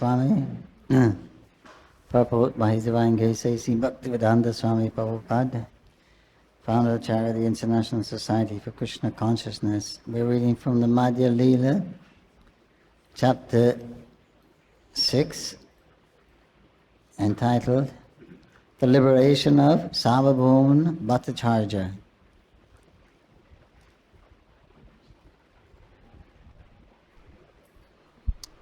Swami, purport by His Divine Grace A.C. Bhaktivedanta Swami Prabhupada, founder of Charity International Society for Krishna Consciousness. We're reading from the Madhya-lila, chapter 6, entitled The Liberation of Sarvabhauma Bhattacharya.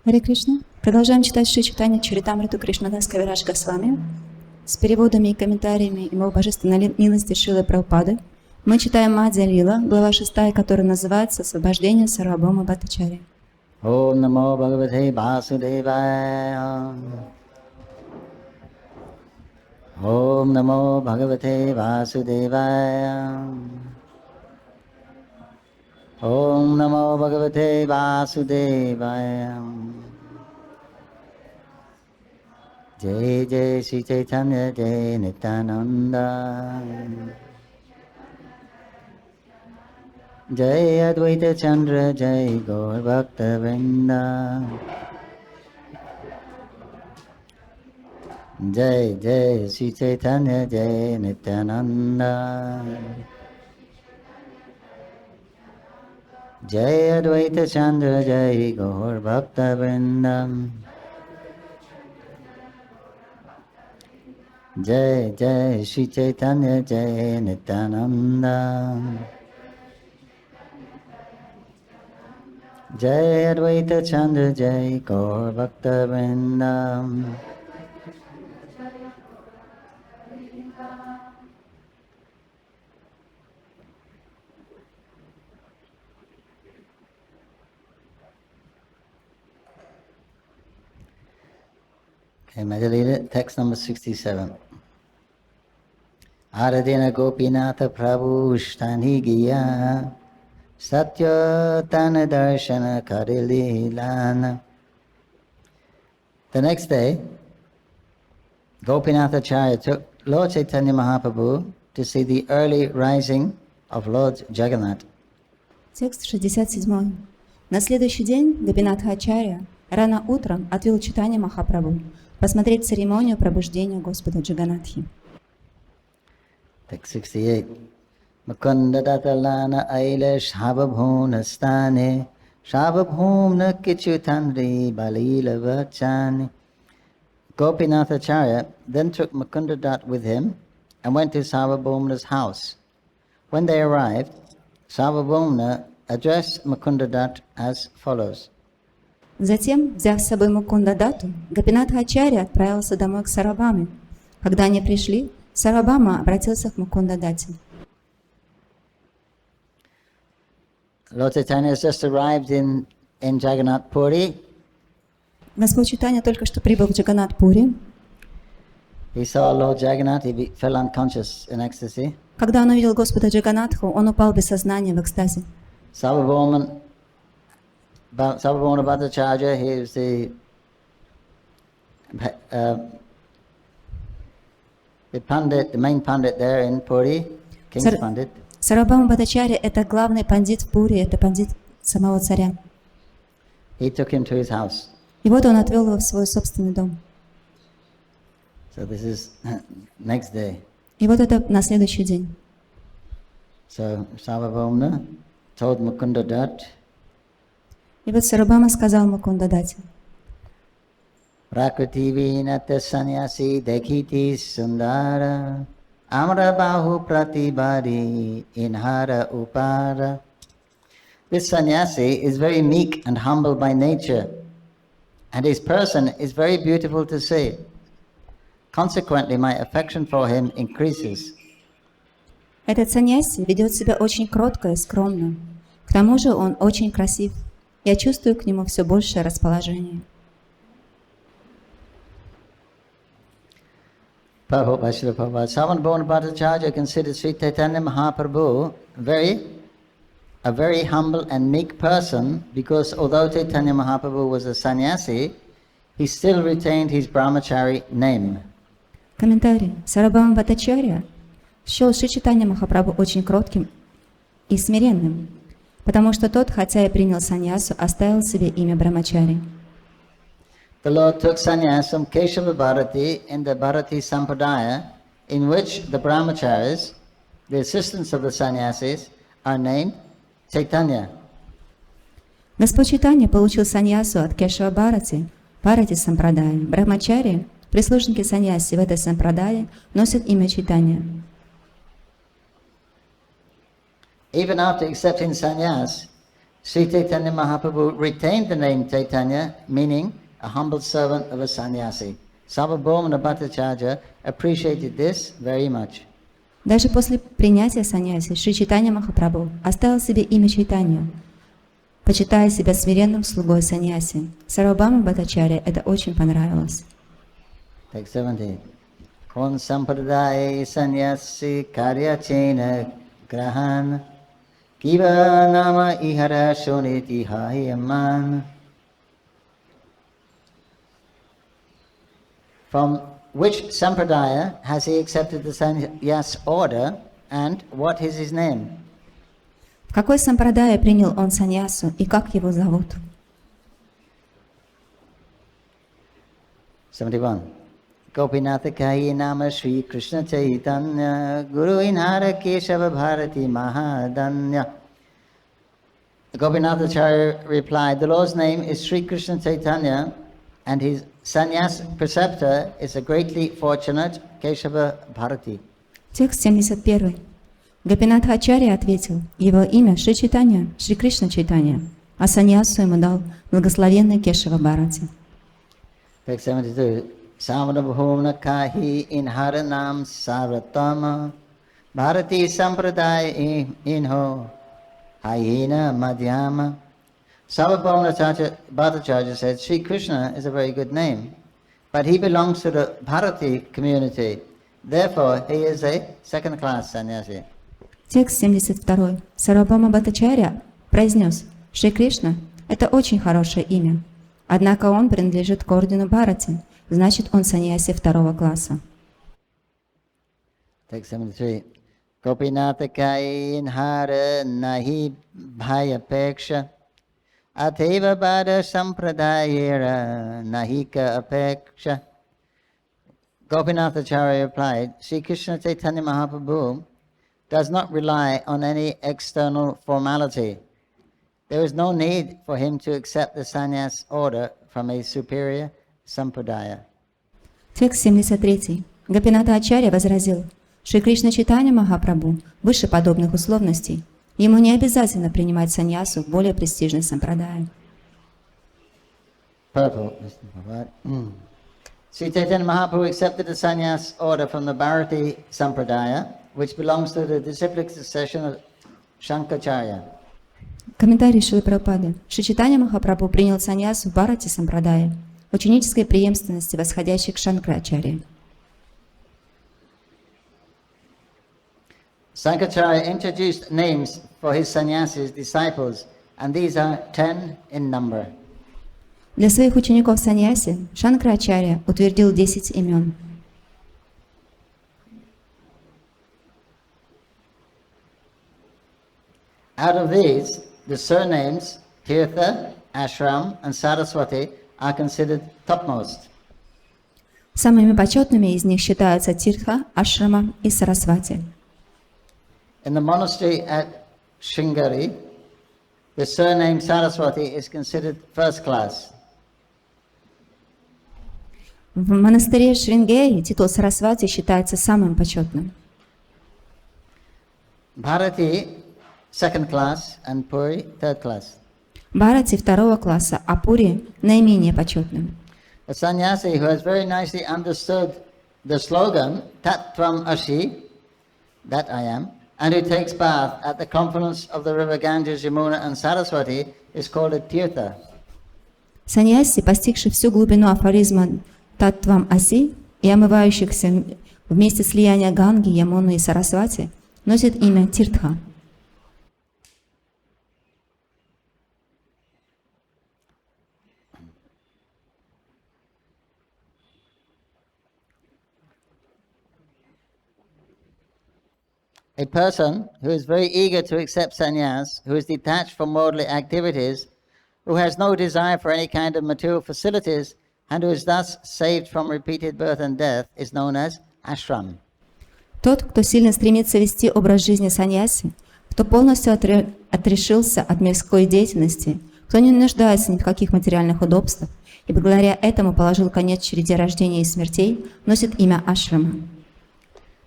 Харе Кришна. Продолжаем читать Шри Чайтанья-чаритамриту Кришнадас Кавирадж Госвами с переводами и комментариями Его Божественной милости Шрилы Прабхупады. Мы читаем Мадхья-лила, глава 6, которая называется «Освобождение Сарвабхаума Бхаттачарьи». Om Namo Bhagavate Vasudevaya. Om Namo Bhagavate Vasudevaya. Om Namo Bhagavate Vasudevaya. Jai Jai Shri Chaitanya Jai Nityananda. Jai Advaita Chandra Jai Gaur Bhakta Vrinda. Jai Jai Shri Chaitanya Jai Nityananda. Jai Advaita Chandra Jai Gaur Bhakta Vrinda. Jai Jai Shri Chaitanya Jai Nityananda. Jai Advaita Chandra Jai Gaur Bhakta Vrinda. Okay, Madhya-lila, text number 67. Aradina Gopinatha Prabhu Shtani Giya Satya Tana Darshana Karililana. The next day, Gopinatha Acharya took Lord Chaitanya Mahaprabhu to see the early rising of Lord Jagannath. Текст 67. На следующий день Гопинатха Ачарья рано утром отвел Чайтанья Махапрабху посмотреть церемонию пробуждения Господа Джаганатхи. Text 68. Mukunda datalana aila shababhuna stane shababhumna kichutanri balila vachani. Gopinath Acharya then took Mukunda Dat with him and went to Sarvabhauma's house. When they arrived, Sarvabhauma addressed Mukunda Dat as follows. Затем, взяв с собой Мукунда Дату, Гопинатха Ачарья отправился домой к Сарвабхауме. Когда они пришли, Сарвабхаума обратился к Мукунда Дате. Lord Chaitanya has just arrived in Jagannath Puri. Господь Чайтанья только что прибыл в Джаганнат-Пури. He saw Lord Jagannath, he fell unconscious in ecstasy. Когда он увидел Господа Джаганнатху, он упал без сознания в экстазе. Sarvabhauma Bhattacharya, he was the Pandit, the main Pandit there in Puri, King's Pandit. Сарвабхаума Бхаттачарья – это главный пандит в Пури, это пандит самого царя. He took him to his house. И вот он отвел его в свой собственный дом. So this is next day. И вот это на следующий день. So Sarvabhauma told Mukunda Dat, И вот Сарвабхаума сказал Мукунда Дате: Prakriti vinata sannyasi dekhiti sundara amra bahu pratibari inhara upara. This sannyasi is very meek and humble by nature, and his person is very beautiful to see. Consequently, my affection for him increases. Этот саньяси ведет себя очень кротко и скромно. К тому же он очень красив. Я чувствую к нему все большее расположение. Prabhupada, Srila Prabhupada, Sarvabhauma Bhattacharya considered Sri Chaitanya Mahaprabhu a very humble and meek person, because although Chaitanya Mahaprabhu was a sannyasi, he still retained his brahmachari name. Комментарий. Сарвабхаума Бхаттачарья счел Шри Чайтанья Махапрабху очень кротким и смиренным, потому что тот, хотя и принял саньясу, оставил себе имя Брамачари. the Lord took sannyas from Keshava Bharati in the Bharati Sampradaya, in which the brahmacharis, the assistants of the sannyasis, are named Chaitanya. Господь Чайтанья получил саньясу от Кешава Бхарати, Бхарати Сампрадая. Брахмачари, прислужники саньяси в этой сампрадае, носят имя Чайтанья. Even after accepting sannyas, Sri Chaitanya Mahaprabhu retained the name Chaitanya, meaning a humble servant of a sannyasi. Sarvabhauma Bhattacharya appreciated this very much. Даже после принятия саньяси Шри Чайтанья Махапрабху оставил себе имя Чайтанья, почитая себя смиренным слугой саньяси. Сарвабхаума Бхаттачарья это очень понравилось. Text 70. Kon sampradaya sannyasi karyachena grahan kiva nama ihara shoniti hayaman. From which sampradaya has he accepted the sannyas order, and what is his name? В какой сампрадае принял он саньясу и как его зовут? 71. Gopinatha Kahi Nama Shri Krishna Chaitanya Guru Inhara Keshava Bharati Mahadanya. Gopinatha Acharya replied, the Lord's name is Sri Krishna Chaitanya, and his sannyas preceptor is a greatly fortunate Keshava Bharati. Текст 71. Гопинатха Ачарья ответил, его имя Шри Чайтанья, Шри Кришна Чайтанья, а саньясу ему дал благословенный Кешава Бхарати. Text 72. Samadabhumna Kahi Inharanam Saratama Bharati Sampradaya Inho Hayena Madhyama. Sarvabhauma Bhattacharya said, Sri Krishna is a very good name, but he belongs to the Bharati community. Therefore, he is a second-class sannyasi. Текст 72. Сарвабхаума Бхаттачарья произнес, Шри Кришна – это очень хорошее имя, однако он принадлежит к ордену Бхарати, значит, он саньяси второго класса. Text 73. Gopinatha Kai Inhara Nahi Bhayapeksha Ateva Bada Sampradayera Nahika Apeksha. Gopinatha Acharya replied, Sri Krishna Chaitanya Mahaprabhu does not rely on any external formality. There is no need for him to accept the sannyas order from a superior sampradaya. Текст 73. Гопинатха Ачарья возразил, Шри Кришна Чайтанья Махапрабху выше подобных условностей. Ему не обязательно принимать саньясу в более престижной сампрадае. Purple. Sri Chaitanya Mahaprabhu accepted the sannyas order from the Bharati Sampradaya, which belongs to the disciplic succession of Shankaracharya. Комментарий Шрилы Прабхупады. Шри Чайтанья Махапрабху принял саньясу в Бхарати Сампрадае, ученической преемственности, восходящей к Шанкарачарье. Sankaracharya introduced names for his sannyasis disciples, and these are 10 in number. Для своих учеников саньяси Шанкарачарья утвердил 10 имен. Out of these, the surnames Tirtha, Ashram, and Saraswati are considered topmost. Самыми почетными из них считаются Тиртха, Ашрама и Сарасвати. In the monastery at Sringeri, the surname Saraswati is considered first class. В монастыре Шрингери титул Сарасвати считается самым почетным. Bharati, second class, and Puri, third class. Бхарати второго класса, а Пури наименее почетным. A sannyasi who has very nicely understood the slogan Tattvam Ashi, that I am, and who takes bath at the confluence of the river Ganges, Yamuna, and Saraswati is called a Tirtha. Саньяси, постигший всю глубину афоризма Таттвам Аси и омывающихся вместе слияния Ганги, Ямуны и Сарасвати, носит имя Тиртха. A person who is very eager to accept sannyas, who is detached from worldly activities, who has no desire for any kind of material facilities, and who is thus saved from repeated birth and death, is known as ashram. Тот, кто сильно стремится вести образ жизни саньяси, кто полностью отрешился от мирской деятельности, кто не нуждается ни в каких материальных удобствах, и благодаря этому положил конец череде рождений и смертей, носит имя ашрама.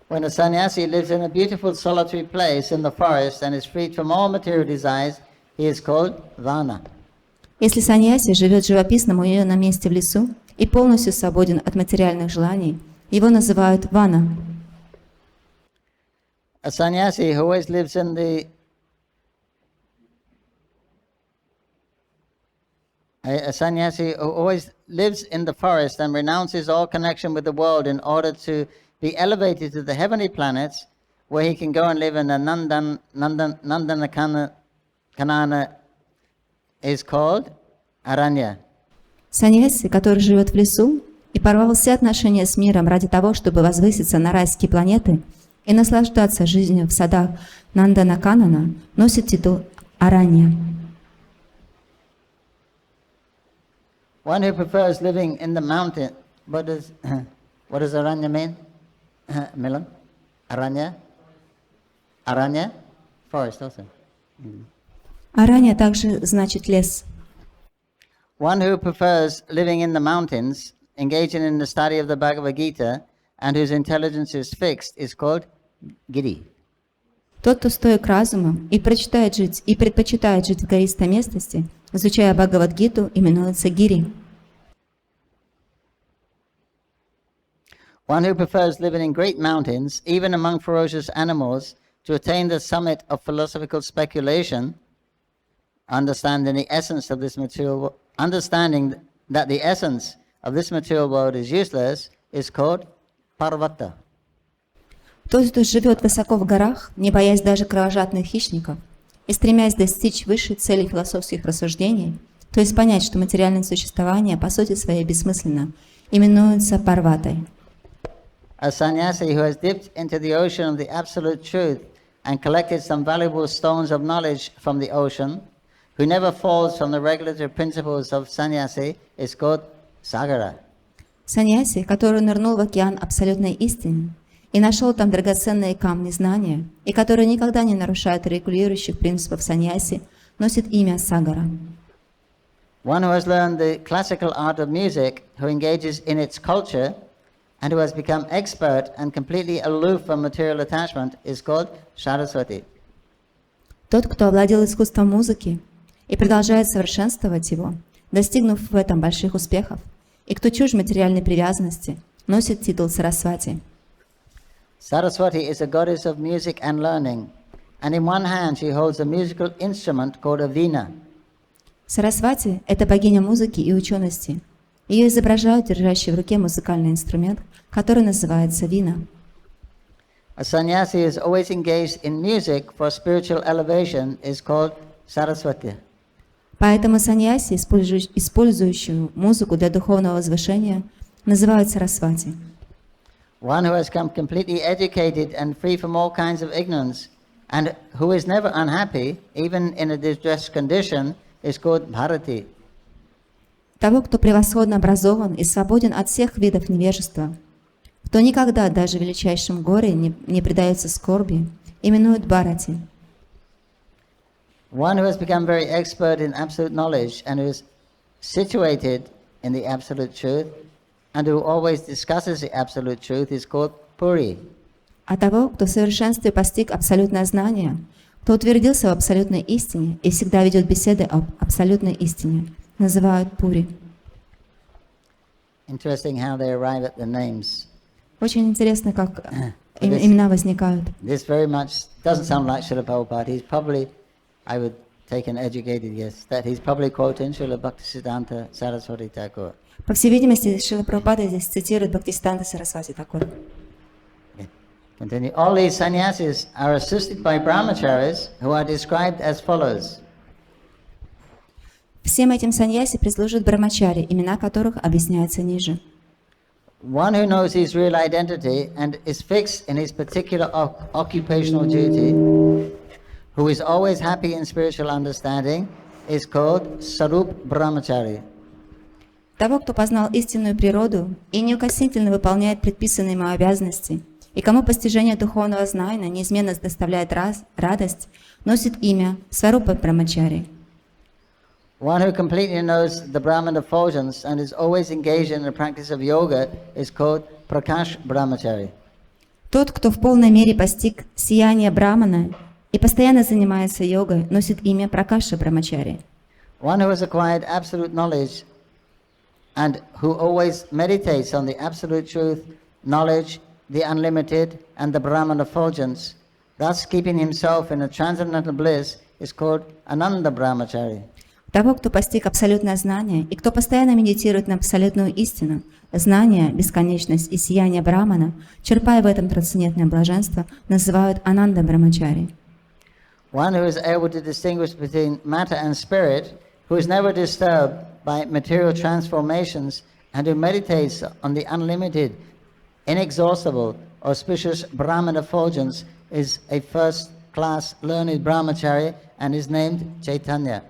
When a sannyasi lives in a beautiful solitary place in the forest and is freed from all material desires, he is called vana. Если саньяси живет в живописном уединенном месте в лесу и полностью свободен от материальных желаний, его называют вана. A sannyasi who always lives in the forest and renounces all connection with the world in order to be elevated to the heavenly planets, where he can go and live in a Nandanakana, is called Aranya. Саньяси, который живет в лесу и порвал все отношения с миром ради того, чтобы возвыситься на райские планеты и наслаждаться жизнью в садах Нанданаканана, носит титул Аранья. One who prefers living in the mountain. What does Aranya mean? Milan? Aranya? Aranya? Forest also. Аранья также значит лес. One who prefers living in the mountains, engaging in the study of the Bhagavad Gita, and whose intelligence is fixed, is called Giri. Тот, кто стоек разумом и предпочитает жить в гористой местности, изучая Бхагавад-гиту, именуется Гири. One who prefers living in great mountains, even among ferocious animals, to attain the summit of philosophical speculation, understanding that the essence of this material world is useless, is called Parvata. Тот, кто живет высоко в горах, не боясь даже кровожадных хищников, и стремясь достичь высшей цели философских рассуждений, то есть понять, что материальное существование по сути своей бессмысленно, именуется Парватой. A sannyasi who has dipped into the ocean of the absolute truth and collected some valuable stones of knowledge from the ocean, who never falls from the regulatory principles of sannyasi, is called Sagara. Саньяси, который нырнул в океан абсолютной истины и нашел там драгоценные камни знания, и который никогда не нарушает регулирующих принципов саньяси, носит имя Сагара. One who has learned the classical art of music, who engages in its culture, and who has become expert and completely aloof from material attachment, is called Saraswati. Тот, кто овладел искусством музыки и продолжает совершенствовать его, достигнув в этом больших успехов, и кто чужд материальной привязанности, носит титул Сарасвати. Saraswati is a goddess of music and learning, and in one hand she holds a musical instrument called a veena. Сарасвати – это богиня музыки и учености. Ее изображают держащей в руке музыкальный инструмент, который называется вина. A sannyasi is always engaged in music for spiritual elevation is called Saraswati. Поэтому саньяси, использующую музыку для духовного возвышения, называют Сарасвати. One who has come completely educated and free from all kinds of ignorance, and who is never unhappy, even in a distressed condition, is called Bharati. Того, кто превосходно образован и свободен от всех видов невежества, кто никогда даже в величайшем горе не предается скорби, именуют Бхарати. One who has become very expert in absolute knowledge and who is situated in the absolute truth and who always discusses the absolute truth is called Puri. А того, кто в совершенстве постиг абсолютное знание, кто утвердился в абсолютной истине и всегда ведет беседы об абсолютной истине, называют Пури. Interesting how they arrive at the names. Очень интересно, как имена возникают. This very much doesn't sound like Srila Prabhupada. He's probably, I would take an educated guess, that he's probably quoting Srila Bhaktisiddhanta Saraswati Thakur. По всей видимости, Шрила Прабхупада здесь цитирует Бхактисиданта Сарасвати Тхакур. Continue. All these sannyasis are assisted by brahmacharis who are described as follows. Всем этим саньяси прислужат брамачари, имена которых объясняются ниже. One who knows his real identity and is fixed in his particular occupational duty, who is always happy in spiritual understanding, is called Sarup Brahmachari. Того, кто познал истинную природу и неукоснительно выполняет предписанные ему обязанности, и кому постижение духовного знания неизменно доставляет радость, носит имя Сварупа Брамачари. One who completely knows the Brahman effulgence and is always engaged in the practice of yoga is called Prakash Brahmachari. Тот, кто в полной мере постиг сияние Брамана и постоянно занимается йогой, носит имя Пракаша Брамачари. One who has acquired absolute knowledge and who always meditates on the absolute truth, knowledge, the unlimited, and the Brahman effulgence, thus keeping himself in a transcendental bliss, is called Ananda Brahmachari. Того, кто постиг абсолютное знание и кто постоянно медитирует на абсолютную истину, знание, бесконечность и сияние Брамана, черпая в этом трансцендентное блаженство, называют Ананда Брамачари. One who is able to distinguish between matter and spirit, who is never disturbed by material transformations, and who meditates on the unlimited, inexhaustible, auspicious Brahman effulgence, is a first-class learned brahmachari and is named Chaitanya.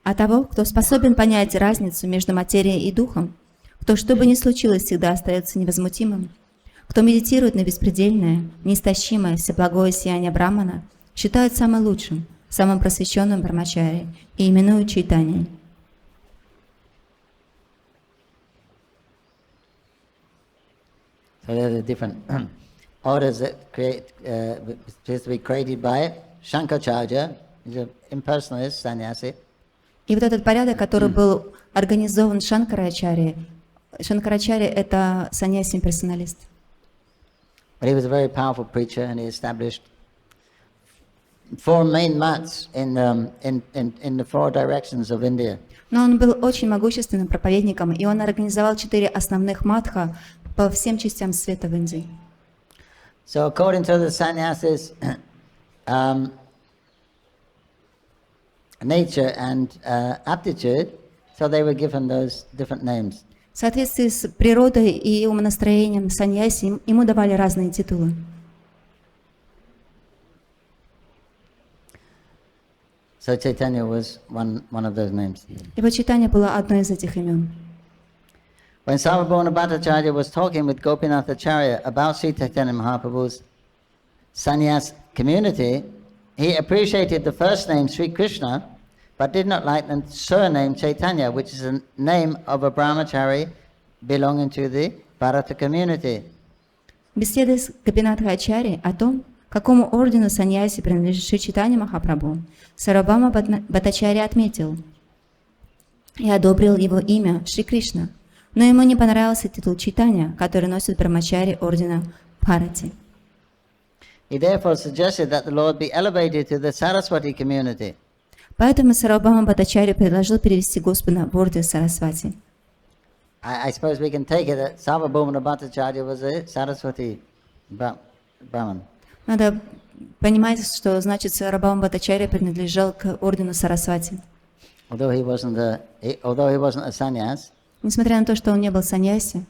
А того, кто способен понять разницу между материей и духом, кто, что бы ни случилось, всегда остается невозмутимым, кто медитирует на беспредельное, неистощимое, всеблагое сияние Брамана, считают самым лучшим, самым просвещенным Брамачари и именуют Чайтаньей. So there are different orders that appears to be created by Shankaracharya, he's an impersonalist sannyasi. И вот этот порядок, который был организован Шанкарачарьей, Шанкарачарья — это саньяси-имперсоналист. But he was a very powerful preacher, and he established 4 main mats in the 4 directions of India. Но он был очень могущественным проповедником, и он организовал 4 основных матха по всем частям света в Индии. So according to the sannyasis, nature and aptitude, so they were given those different names. В соответствии с природой и умонастроением саньяси ему давали разные титулы. So Chaitanya was one of those names. Его Чайтанья было одно из этих имен. When Sarvabhauma Bhattacharya was talking with Gopinath Acharya about Sri Chaitanya Mahaprabhu's sannyas community, he appreciated the first name Sri Krishna, but did not like the surname Chaitanya, which is a name of a brahmachari belonging to the Bharata community. Беседы с Гопинатхой Ачарьей о том, какому ордену саньяси принадлежит Шри Чайтанья Махапрабху, Сарвабхаума Бхаттачарья отметил и одобрил его имя Шри Кришна, но ему не понравился титул Чайтанья, который носит брамачари ордена Бхарати. He therefore suggested that the Lord be elevated to the Saraswati community. Поэтому Сарвабхаума Бхаттачарья предложил перевести Господа в орден Сарасвати. I suppose we can take it that Sarvabhauma Bhattacharya was a Saraswati Brahman. Надо понимать, что значит Сарвабхаума Бхаттачарья принадлежал к ордену Сарасвати. Although he wasn't a sannyas, Несмотря на то, что он не был саньяси,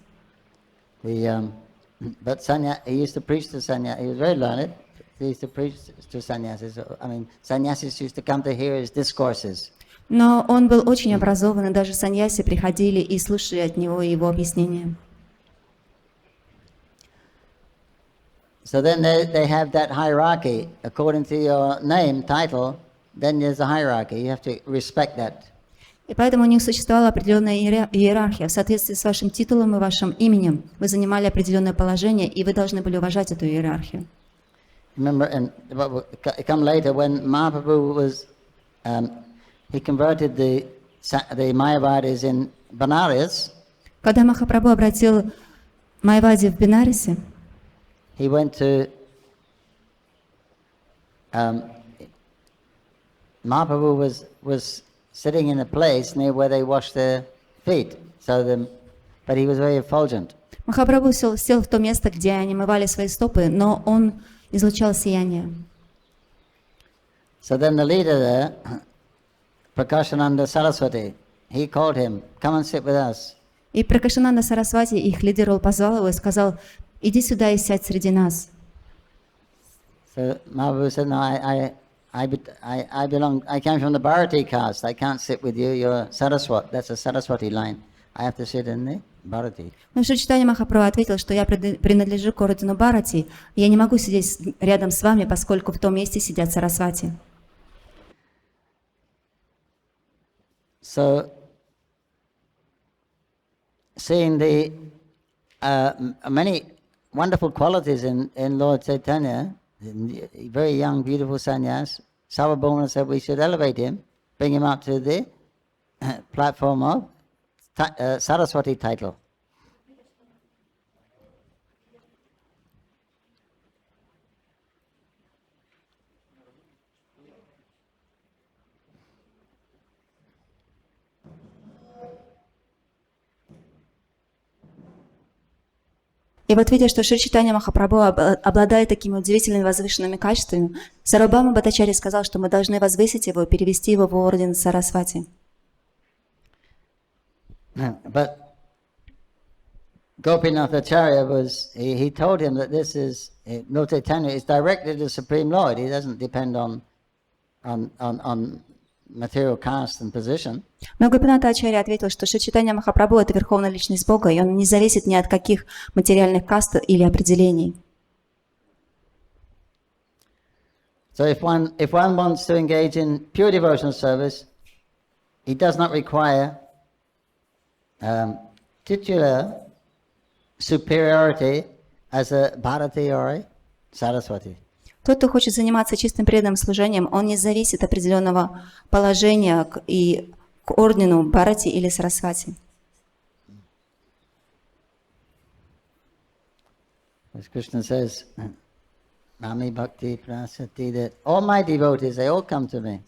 but he used to preach to sannyas. He was very learned. He used to preach to sannyasis. I mean, sannyasis used to come to hear his discourses. но он был очень образован, и даже саньяси приходили и слушали от него его объяснения. So then they have that hierarchy. According to your name, title, then there's a hierarchy. You have to respect that. И поэтому у них существовала определенная иерархия. В соответствии с вашим титулом и вашим именем вы занимали определенное положение, и вы должны были уважать эту иерархию. Remember, and come later when Mahaprabhu was, he converted the Mayavadis in Benares. Когда Махапрабху обратил Майавади в Бенарисе, He went to Mahaprabhu was sitting in a place near where they wash their feet. But he was very effulgent. Махапрабху сел в то место, где они мывали свои стопы, но он излучал сияние. So then the leader there, Prakashananda Saraswati, he called him, come and sit with us. И Пракашананда Сарасвати, их лидер, позвал его и сказал: иди сюда и сядь среди нас. So Mahaprabhu said, no, I belong, I came from the Bharati caste, I can't sit with you, you're Saraswat, that's a Saraswati line. I have to sit in the Bharati. Но Шри Чайтанья Махапрабху ответил, что я принадлежу к ордену Бхарати, и я не могу сидеть рядом с вами, поскольку в том месте сидят Сарасвати. So, seeing the many wonderful qualities in Lord Chaitanya, very young, beautiful sannyas, Sarvabhauma said we should elevate him, bring him up to the platform of Saraswati title. И вот видя, что Шри Чайтанья Махапрабху обладает такими удивительными возвышенными качествами, Сарвабхаума Бхаттачарья сказал, что мы должны возвысить его и перевести его в орден Сарасвати. But Gopinath Acharya he told him that this is, Lord Chaitanya is directed to the Supreme Lord. He doesn't depend on material caste and position. Но Гопинат Ачарья ответил, что Шри Чайтанья Махапрабху — это верховная личность Бога, и он не зависит ни от каких материальных каст или определений. So if one wants to engage in pure devotional service, he does not require titular superiority as a Bharati or a Saraswati. Тот, кто хочет заниматься чистым преданным служением, он не зависит от определенного положения и к ордену Бхарати или Сарасвати. As Krishna says, Mami Bhakti Prasati, that all my devotees, they all come to me.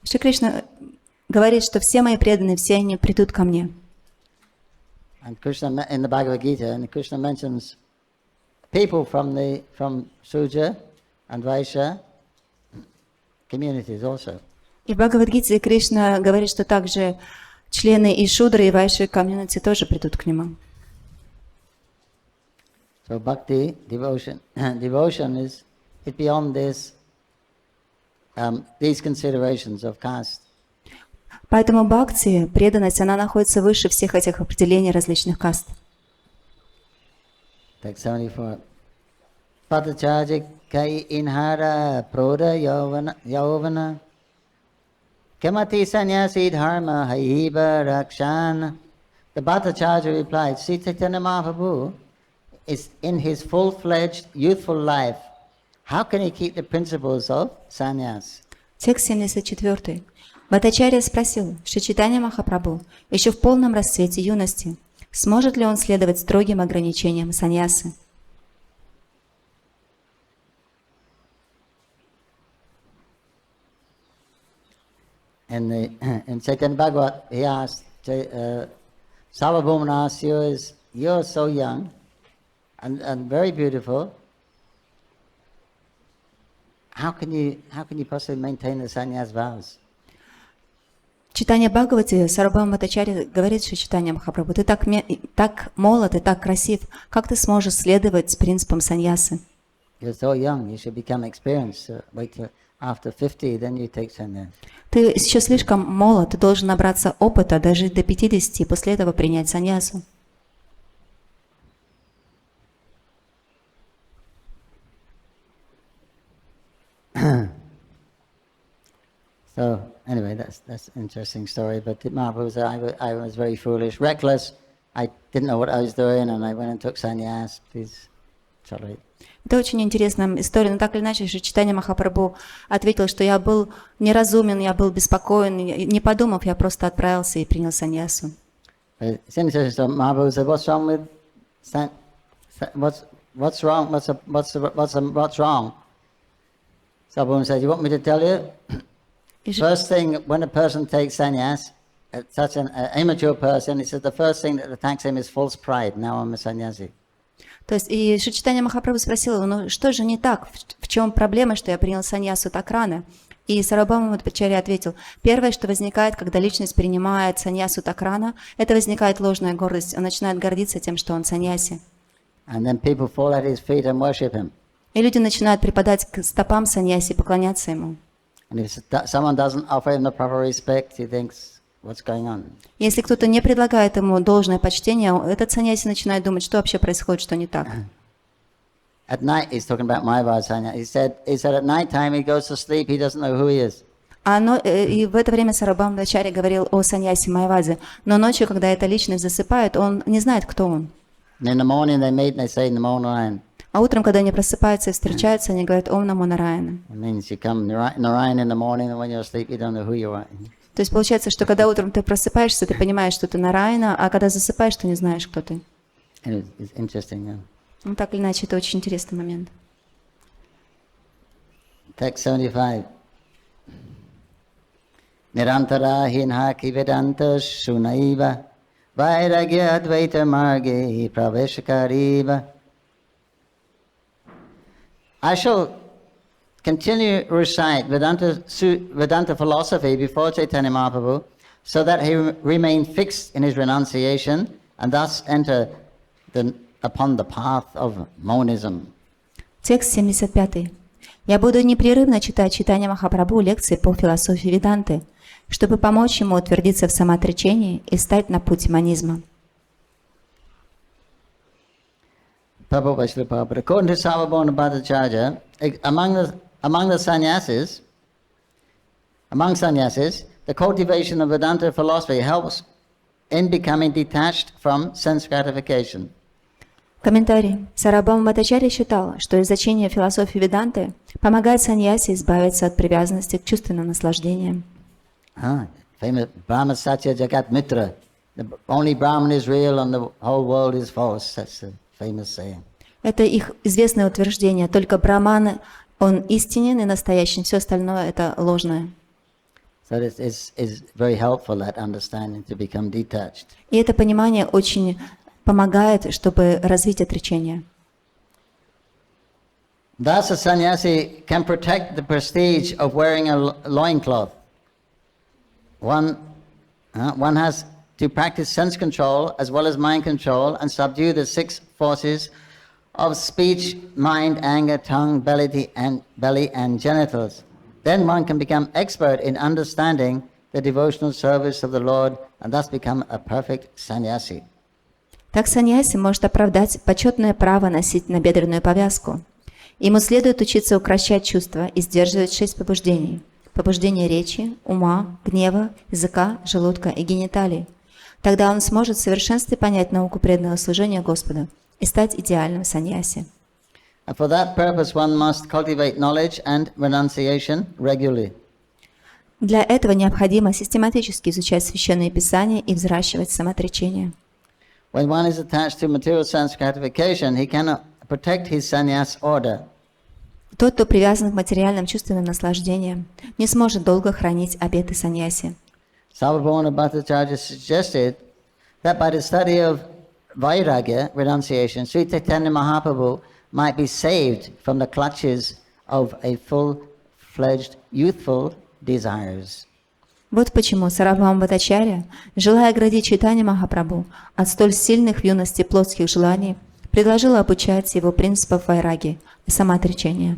Шри Кришна говорит, что все мои преданные, все они придут ко мне. And Krishna in the Bhagavad Gita, and Krishna mentions people from Sudra and Vaishya communities also. И в Бхагавад-гите Кришна говорит, что также члены и Шудры, и Вайши комьюнити тоже придут к нему. So bhakti, devotion is beyond these considerations of caste. Поэтому бхакти, преданность, она находится выше всех этих определений различных каст. Text 74. Patacharya kai inhara proda yavana kemati sannyasi dharma haiba rakshan. The Bhattacharya replied, Sri Chaitanya Mahaprabhu is in his full-fledged youthful life. How can he keep the principles of sannyas? Текст 74. Бхаттачарья спросил, Шри Чайтанья Махапрабху, еще в полном расцвете юности, сможет ли он следовать строгим ограничениям саньясы? In Chaitanya Bhagavat, he asked, Sarvabhauma asked, you're so young and very beautiful. How can you possibly maintain the sannyas vows? В Читанья Бхагавати Сарвабхаума Бхаттачарья говорит Шри Чайтанья Махапрабху, ты так молод и так красив, как ты сможешь следовать принципам саньясы? You're so young, you should become experienced. Wait till after 50, then you take sannyas. Ты еще слишком молод, ты должен набраться опыта, дожить до 50 и после этого принять саньясу. So anyway, that's an interesting story. But Mahaprabhu said, I was very foolish, reckless. I didn't know what I was doing, and I went and took sannyas. Please tolerate. Это очень интересная история, но так или иначе, Шри Чайтанья Махапрабху ответил, что я был неразумен, я был беспокоен, не подумав, я просто отправился и принял саньясу. It's interesting. So Mahaprabhu said, "What's wrong with what's wrong? What's wrong?" Sarvabhauma said, "You want me to tell you?" First thing, when a person takes sannyas, such an immature person, he says the first thing that attacks him is false pride. Now I'm a sannyasi. То есть, и Шри Чайтанья Махапрабху спросил его, ну что же не так, в чем проблема, что я принял саньясу так рано? И Сарвабхаума Бхаттачарья ответил, первое, что возникает, когда личность принимает саньясу так рано, это возникает ложная гордость, он начинает гордиться тем, что он саньяси. And then people fall at his feet and worship him. И люди начинают припадать к стопам саньяси и поклоняться ему. And if someone doesn't offer him the proper respect, he thinks, what's going on? Если кто-то не предлагает ему должное почтение, этот саньяси начинает думать, что вообще происходит, что не так. At night, he's talking about Mayavad Sanya. He said at night time he goes to sleep, he doesn't know who he is. И в это время Сарабхам Бхаттачарья говорил о саньяси Майаваде. Но ночью, когда эта личность засыпает, он не знает, кто он. And in the morning they meet and they say Namo Narayan. А утром, когда они просыпаются и встречаются, они говорят Ом Намо Нараяна. It means you come Narayan in the morning, and when you're asleep you don't know who you are. То есть получается, что когда утром ты просыпаешься, ты понимаешь, что ты Нараяна, а когда засыпаешь, ты не знаешь, кто ты. And it's interesting, yeah. Ну, так или иначе, это очень интересный момент. Text 75. Nirantara hinha kivedanta shunaiva vairagya advaita marge praveshakariva. I shall continue to recite Vedanta philosophy before Chaitanya Mahaprabhu so that he remain fixed in his renunciation and thus enter upon the path of monism. Текст 75. Я буду непрерывно читать Чайтанья Махапрабху лекции по философии Веданты, чтобы помочь ему утвердиться в самоотречении и стать на путь монизма. Prabhu Vaishnava Prabhupada. According to Sarvabhauma Bhattacharya, among sannyasis, the cultivation of Vedanta philosophy helps in becoming detached from sense gratification. Комментарий. Сарвабхаума Бхаттачарья считал, что изучение философии Веданты помогает саньяси избавиться от привязанности к чувственным наслаждениям. Famous Brahma Satya Jagat Mitra. The only Brahman is real and the whole world is false. That's the famous saying. Это их известное утверждение. Только Брахман, он истинен и настоящий, все остальное это ложное. So it's very helpful, that understanding, to become detached. И это понимание очень помогает, чтобы развить отречение. Thus, a sannyasi can protect the prestige of wearing a loincloth. One has to practice sense control as well as mind control and subdue the 6 forces of speech, mind, anger, tongue, belly and genitals. Then one can become expert in understanding the devotional service of the Lord and thus become a perfect sannyasi. Так саньяси может оправдать почетное право носить набедренную повязку. Ему следует учиться укрощать чувства и сдерживать 6 побуждений. Побуждение речи, ума, гнева, языка, желудка и гениталий. Тогда он сможет в совершенстве понять науку преданного служения Господу и стать идеальным саньяси. And for that purpose one must cultivate knowledge and renunciation regularly. Для этого необходимо систематически изучать Священные Писания и взращивать самоотречение. When one is attached to material sense gratification, he cannot protect his sannyas order. Тот, кто привязан к материальным чувственным наслаждениям, не сможет долго хранить обеты саньяси. Sarvabhauma Bhattacharya suggested that by the study of vairagya, renunciation, Sri Chaitanya Mahaprabhu might be saved from the clutches of a full-fledged youthful desires. Вот почему Сарвабхаума Бхаттачарья, желая оградить Чайтанью Махапрабху от столь сильных в юности плотских желаний, предложила обучать его принципов вайраги и самоотречения.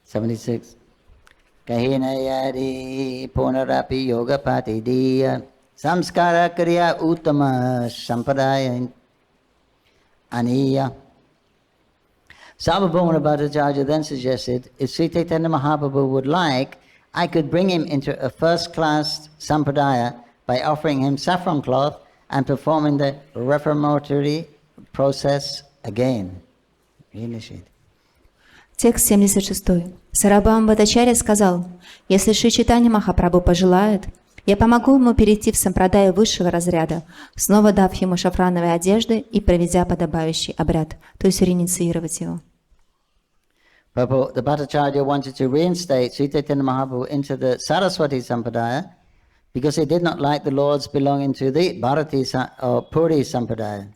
76. Kahina yadi punarapi yoga patidiya samskara kriya uttama sampadaya aniya. Sarvabhauma Bhattacharya then suggested, if Sri Chaitanya Mahaprabhu would like, I could bring him into a first-class sampradaya by offering him saffron cloth and performing the reformatory process again. Reinitiate. Текст 76. Сарвабхаума Бхаттачарья сказал, если Шри Чайтанья Махапрабху пожелает, я помогу ему перейти в сампрадаю высшего разряда, снова дав ему шафрановые одежды и проведя подобающий обряд, то есть реинициировать его. Prabhu, the Bhattacharya wanted to reinstate Sri Chaitanya Mahaprabhu into the Saraswati Sampradaya because he did not like the lords belonging to the Bharati or Puri Sampradaya.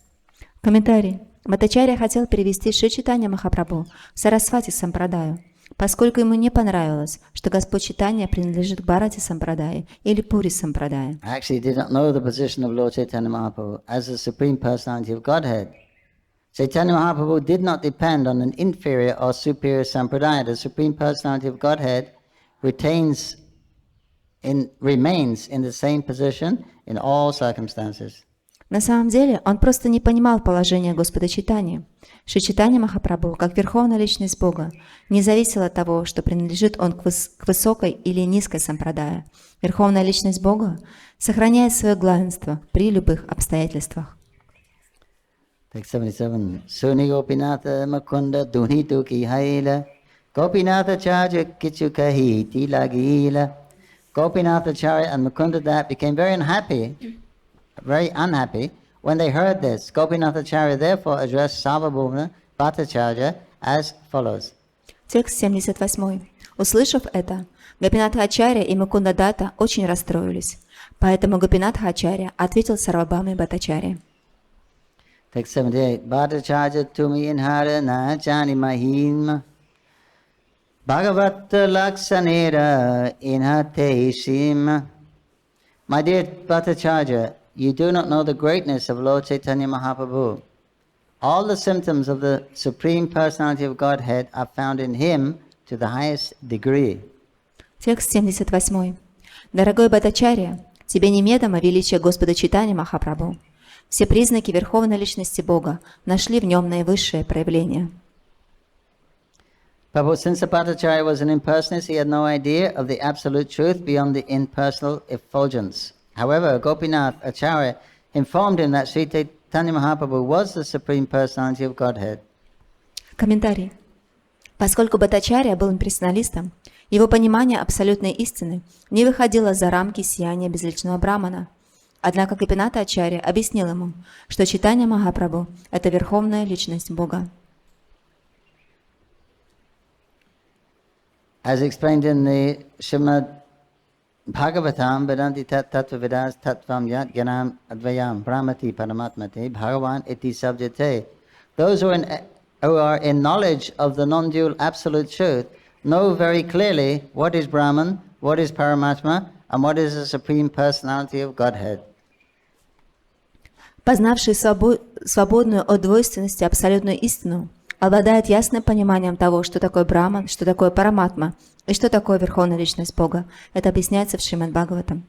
Комментарий. Бхаттачарья хотел перевести Шри Чайтанья Махапрабху в Сарасвати Сампрадаю, поскольку ему не понравилось, что Господь Чайтанья принадлежит к Бхарати Сампрадае или Пури Сампрадае. I actually did not know the position of Lord Chaitanya Mahaprabhu as the Supreme Personality of Godhead. Chaitanya Mahaprabhu did not depend on an inferior or superior sampradaya. The Supreme Personality of Godhead retains remains in the same position in all circumstances. На самом деле, он просто не понимал положение Господа Чайтаньи. Шри Чайтанья Махапрабху, как Верховная Личность Бога, не зависел от того, что принадлежит он к высокой или низкой сампрадае. Верховная Личность Бога сохраняет свое главенство при любых обстоятельствах. Text 77. Suni Gopinatha Makunda Duni Tuki Haila Gopinatha Charja Kichu Kahi Tila Gila Gopinatha Charya and Mukunda Dat became very unhappy when they heard this. Gopinatha-charya therefore addressed Sarvabhauma Bhattacharya as follows. Текст 78. Услышав это, Гопинатха-ачарья и Мукунда-дата очень расстроились. Поэтому Гопинатха-ачарья ответил Сарвабхауме Бхаттачарье. Text 78. Bhattacharya tumi inhara na jani mahima Bhagavata laksanera inhate shima. My dear Bhattacharya, you do not know the greatness of Lord Chaitanya Mahaprabhu. All the symptoms of the Supreme Personality of Godhead are found in him to the highest degree. Текст 78. Дорогой Бхаттачарья, тебе неведомо величие Господа Чайтаньи Махапрабху. Все признаки Верховной Личности Бога нашли в нем наивысшее проявление. Prabhu, since the Bhattacharya was an impersonalist, he had no idea of the absolute truth beyond the impersonal effulgence. However, Gopinath Acharya informed him that Sri Chaitanya Mahaprabhu was the Supreme Personality of Godhead. Комментарий. Поскольку Бхаттачарья был имперсоналистом, его понимание абсолютной истины не выходило за рамки сияния безличного Брамана. Однако Гопинатха Ачарья объяснил ему, что Чайтанья Махапрабху – это Верховная Личность Бога. As explained in the Srimad Bhagavatam, Vedanti Tattva Vedas Tattvam Yat Gyanam Advayam Brahmati Paramatmate Bhagavan Iti Sabjate. Those who are in knowledge of the non-dual absolute truth know very clearly what is Brahman, what is Paramatma, and what is the Supreme Personality of Godhead. Познавший свободную от двойственности абсолютную истину, обладает ясным пониманием того, что такое Браман, что такое Параматма и что такое Верховная Личность Бога. Это объясняется в Шримад Бхагаватам.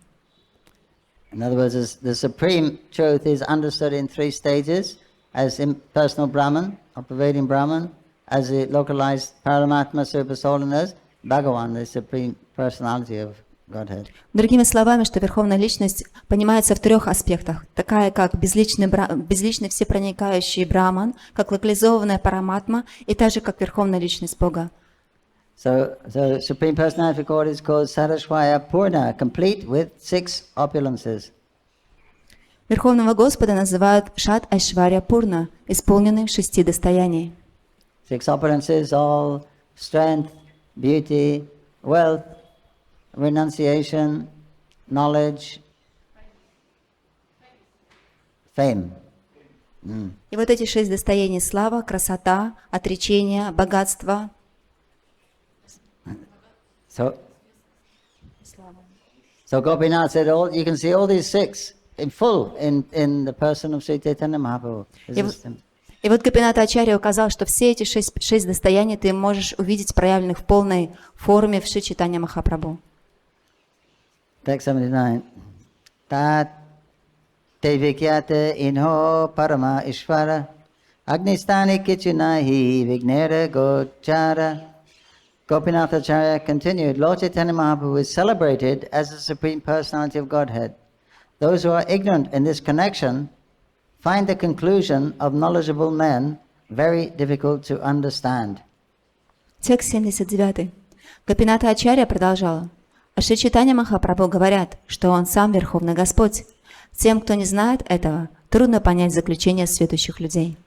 In other words, the supreme truth is understood in three stages: as impersonal Brahman, or pervading Brahman, as the localized Paramatma, Super Soul, and as Bhagavan, the supreme personality of Godhead. Другими словами, что Верховная Личность понимается в трех аспектах, такая как безличный всепроникающий Браман, как локализованная Параматма и также как Верховная Личность Бога. So Supreme Personality of God is called Saraswaya Purna, complete with 6 opulences. Верховного Господа называют Шат Айшварья Пурна, исполненный 6 достояний. 6 opulences, all strength, beauty, wealth, renunciation, knowledge, fame. И вот эти 6 достояний: слава, красота, отречение, богатство. So Gopinath said, you can see all these 6 in full in the person of Sri Chaitanya Mahaprabhu. И вот Гопинатха Ачарья указал, что все эти 6 достояний ты можешь увидеть проявленных в полной форме в Шри Чайтанья Махапрабху. Text 79. Tat te vikyate inho parama ishvara agnistani kichunahi vignera gochara. Gopinath Acharya continued, Lord Chaitanya Mahaprabhu is celebrated as the Supreme Personality of Godhead. Those who are ignorant in this connection find the conclusion of knowledgeable men very difficult to understand. Текст 79. Гопинатха Ачарья продолжала. О Шри Чайтанья Махапрабху говорят, что он сам Верховный Господь. Тем, кто не знает этого, трудно понять заключение сведущих людей.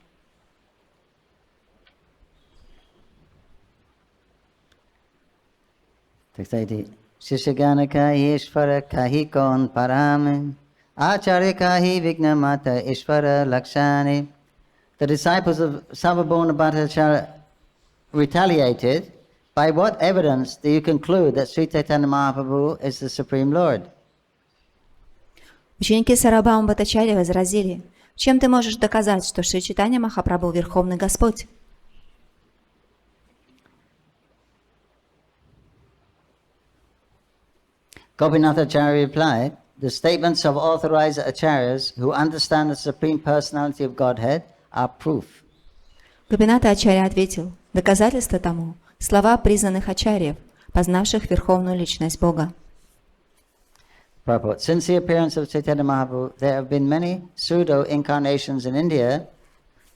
Text 80. Shishagana kahi ishvara kahi kon parame acharya kahi vignamata ishvara lakshane. The disciples of Sarvabhauma Bhattacharya retaliated. By what evidence do you conclude that Sri Chaitanya Mahaprabhu is the Supreme Lord? Ученики Сарвабхаума Бхаттачарьи возразили: чем ты можешь доказать, что Шри Чайтанья Махапрабху Верховный Господь? Gopinath Acharya replied, the statements of authorized acharyas who understand the Supreme Personality of Godhead are proof. Гопината Ачарья ответил, доказательство тому – слова признанных ачарьев, познавших Верховную Личность Бога. Purport. Since the appearance of Chaitanya Mahaprabhu, there have been many pseudo-incarnations in India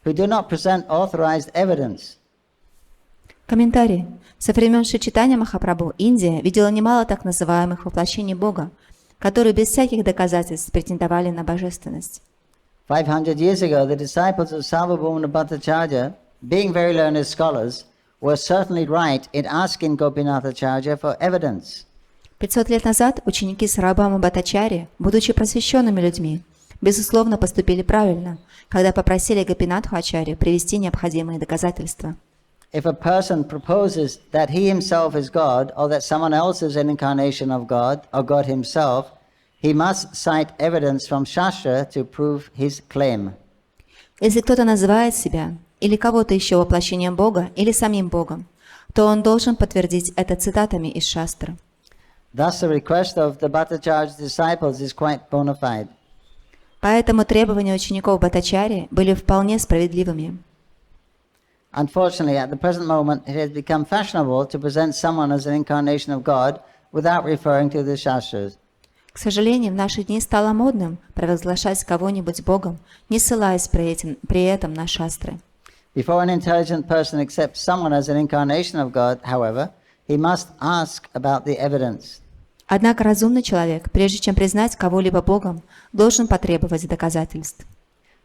who do not present authorized evidence. Комментарий. Со времен Шри Чайтанья Махапрабху Индия видела немало так называемых воплощений Бога, которые без всяких доказательств претендовали на божественность. 500 years ago, the disciples of Sarvabhauma Bhattacharya, being very learned scholars, were certainly right in asking Gopinath Acharya for evidence. 500 лет назад ученики Сарвабхаума Бхаттачарьи, будучи просвещенными людьми, безусловно поступили правильно, когда попросили Гопинатху Ачарью привести необходимые доказательства. If a person proposes that he himself is God, or that someone else is an incarnation of God, or God himself, he must cite evidence from Shastra to prove his claim. Если кто-то называет себя или кого-то еще воплощением Бога или самим Богом, то он должен подтвердить это цитатами из Шастры. Thus, the request of the Bhattacharya's disciples is quite bona fide. Поэтому требования учеников Бхаттачарьи были вполне справедливыми. Unfortunately, at the present moment, it has become fashionable to present someone as an incarnation of God without referring to the Shastras. К сожалению, в наши дни стало модным провозглашать кого-нибудь Богом, не ссылаясь при этом на Шастры. Before an intelligent person accepts someone as an incarnation of God, however, he must ask about the evidence. Однако разумный человек, прежде чем признать кого-либо Богом, должен потребовать доказательств.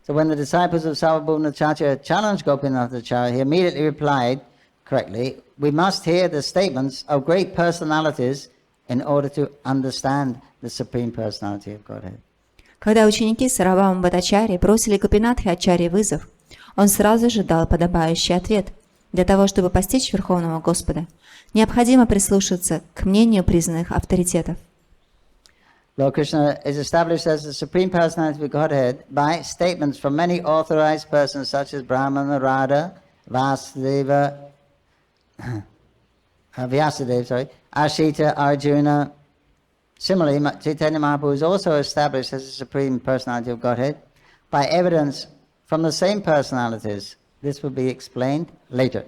So when the disciples of Sarvabhauma Acharya challenged Gopinath Acharya, he immediately replied correctly, we must hear the statements of great personalities in order to understand the Supreme Personality of Godhead. Когда ученики Сарвабхаума Бхаттачарьи бросили Гопинатхе Ачарье вызов, он сразу же дал подобающий ответ. Для того, чтобы постичь Верховного Господа, необходимо прислушаться к мнению признанных авторитетов. Lord Krishna is established as the Supreme Personality of Godhead by statements from many authorized persons such as Brahma, Narada, Vyasadeva, Ashita, Arjuna. Similarly, Chaitanya Mahaprabhu is also established as the Supreme Personality of Godhead by evidence from the same personalities. This will be explained later.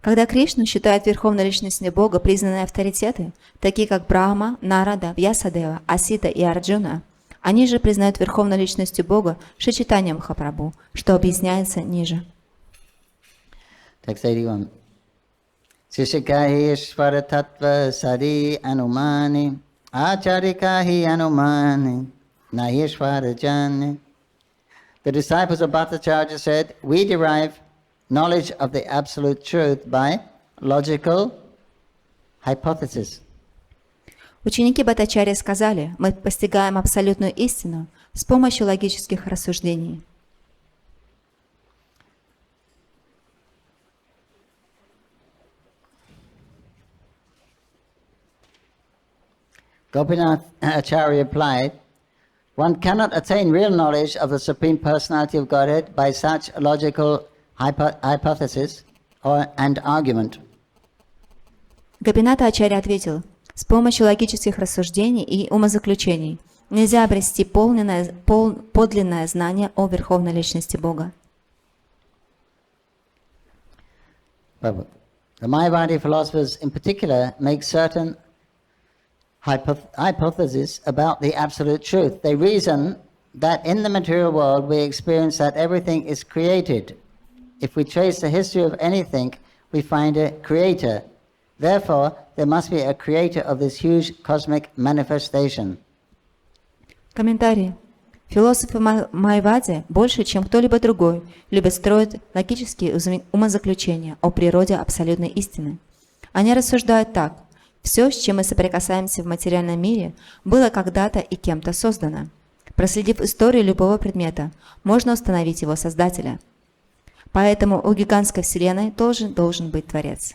Когда Кришну считают Верховной Личностью Бога признанные авторитеты, такие как Брахма, Нарада, Вьясадева, Асита и Арджуна, они же признают Верховной Личностью Бога Шри Чайтанья Махапрабху, что объясняется ниже. Text 81. Sishikahi Ishvara Tattva Sari Anumani Acharikahi Anumani Nahi Ishvara Jani. The disciples of Bhattacharya said, we derive knowledge of the absolute truth by logical hypothesis. Ученики Бхаттачарьи сказали, мы постигаем абсолютную истину с помощью логических рассуждений. Gopinath Acharya replied, one cannot attain real knowledge of the Supreme Personality of Godhead by such logical hypothesis and argument. Гопината Ачарья ответил, с помощью логических рассуждений и умозаключений нельзя обрести подлинное знание о Верховной Личности Бога. The Mayavadi philosophers in particular make certain hypotheses about the absolute truth. They reason that in the material world we experience that everything is created. If we trace the history of anything, we find a creator. Therefore, there must be a creator of this huge cosmic manifestation. Комментарий. Философы Майавади больше, чем кто-либо другой, любят строить логические умозаключения о природе абсолютной истины. Они рассуждают так. Все, с чем мы соприкасаемся в материальном мире, было когда-то и кем-то создано. Проследив историю любого предмета, можно установить его создателя. Поэтому у гигантской Вселенной должен быть Творец.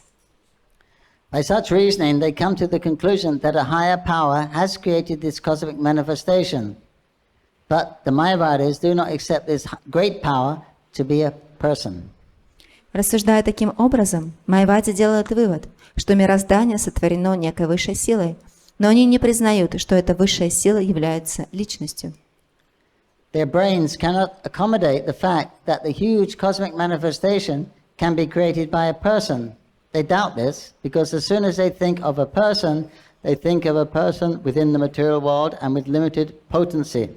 By such reasoning, they come to the conclusion that a higher power has created this cosmic manifestation. But the Mayavadis do not accept this great power to be a person. Рассуждая таким образом, Майявади делает вывод, что мироздание сотворено некой высшей силой, но они не признают, что эта высшая сила является личностью. Their brains cannot accommodate the fact that the huge cosmic manifestation can be created by a person. They doubt this because as soon as they think of a person, they think of a person within the material world and with limited potency.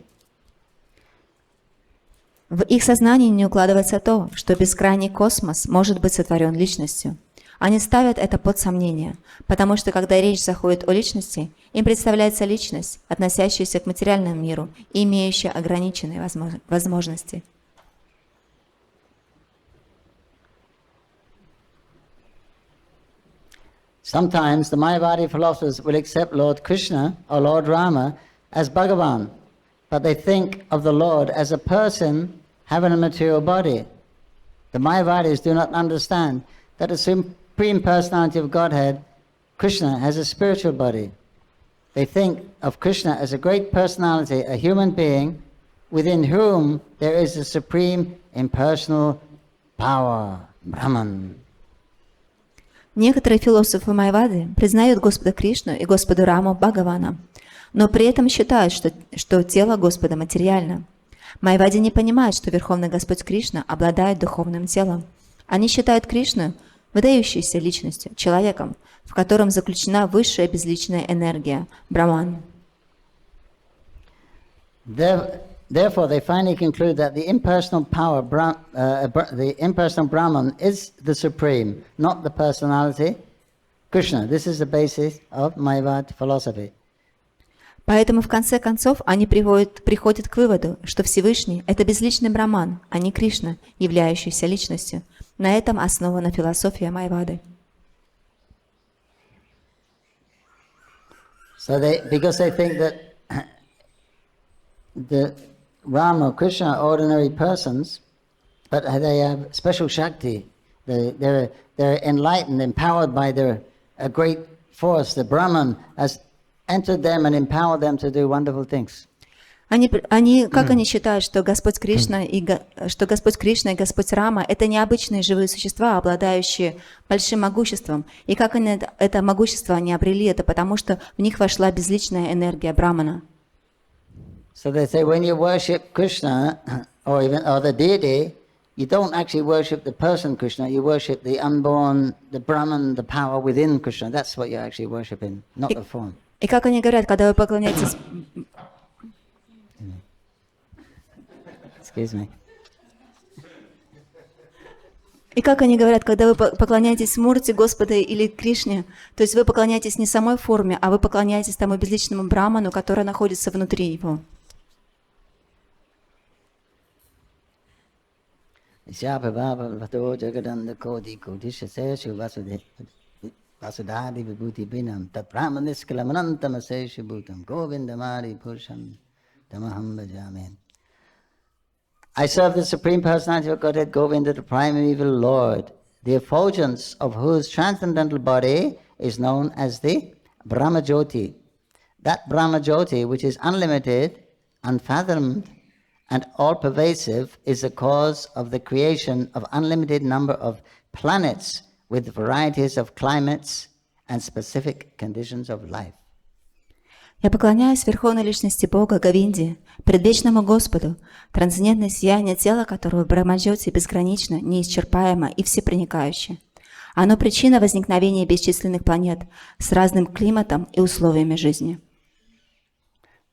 В их сознании не укладывается то, что бескрайний космос может быть сотворен личностью. Они ставят это под сомнение, потому что когда речь заходит о личности, им представляется личность, относящаяся к материальному миру и имеющая ограниченные возможности. Sometimes the Mayavadi philosophers will accept Lord Krishna or Lord Rama as Bhagavan, but they think of the Lord as a person having a material body. The Mayavadis do not understand that the Supreme Personality of Godhead, Krishna, has a spiritual body. They think of Krishna as a great personality, a human being, within whom there is a supreme impersonal power, Brahman. Некоторые философы Майявады признают Господа Кришну и Господа Раму Бхагаваном, но при этом считают, что тело Господа материально. Майявади не понимают, что Верховный Господь Кришна обладает духовным телом. Они считают Кришну выдающейся личностью, человеком, в котором заключена высшая безличная энергия, Браман. Therefore, they finally conclude that the impersonal power, the impersonal Brahman, is the supreme, not the personality, Krishna. This is the basis of Mayavad philosophy. Поэтому в конце концов они приходят к выводу, что Всевышний – это безличный Браман, а не Кришна, являющийся личностью. На этом основана философия Майявады. So because they think that the Rama or Krishna are ordinary persons, but they have special Shakti. They're enlightened, empowered by a great force. The Brahman has entered them and empowered them to do wonderful things. Как они считают, что Господь Кришна и Господь Рама – это необычные живые существа, обладающие большим могуществом. И как они это могущество они обрели, это потому, что в них вошла безличная энергия Брамана. So they say when you worship Krishna or the deity, you don't actually worship the person Krishna, you worship the unborn, the Brahman, the power within Krishna. That's what you're actually worshiping, not the form. И как они говорят, когда вы поклоняетесь... Excuse me. И как они говорят, когда вы поклоняетесь Мурти, Господа или Кришне, то есть вы поклоняетесь не самой форме, а вы поклоняетесь тому безличному Браману, который находится внутри его. I serve the Supreme Personality of Godhead, Govinda, the primeval Lord, the effulgence of whose transcendental body is known as the Brahma-jyoti. That Brahma-jyoti, which is unlimited, unfathomed, and all-pervasive, is the cause of the creation of unlimited number of planets with varieties of climates and specific conditions of life. Я поклоняюсь Верховной Личности Бога Говинде, предвечному Господу, трансцендентное сияние тела, которого в Брахмаджоти безгранично, неисчерпаемо и всепроникающе. Оно причина возникновения бесчисленных планет с разным климатом и условиями жизни.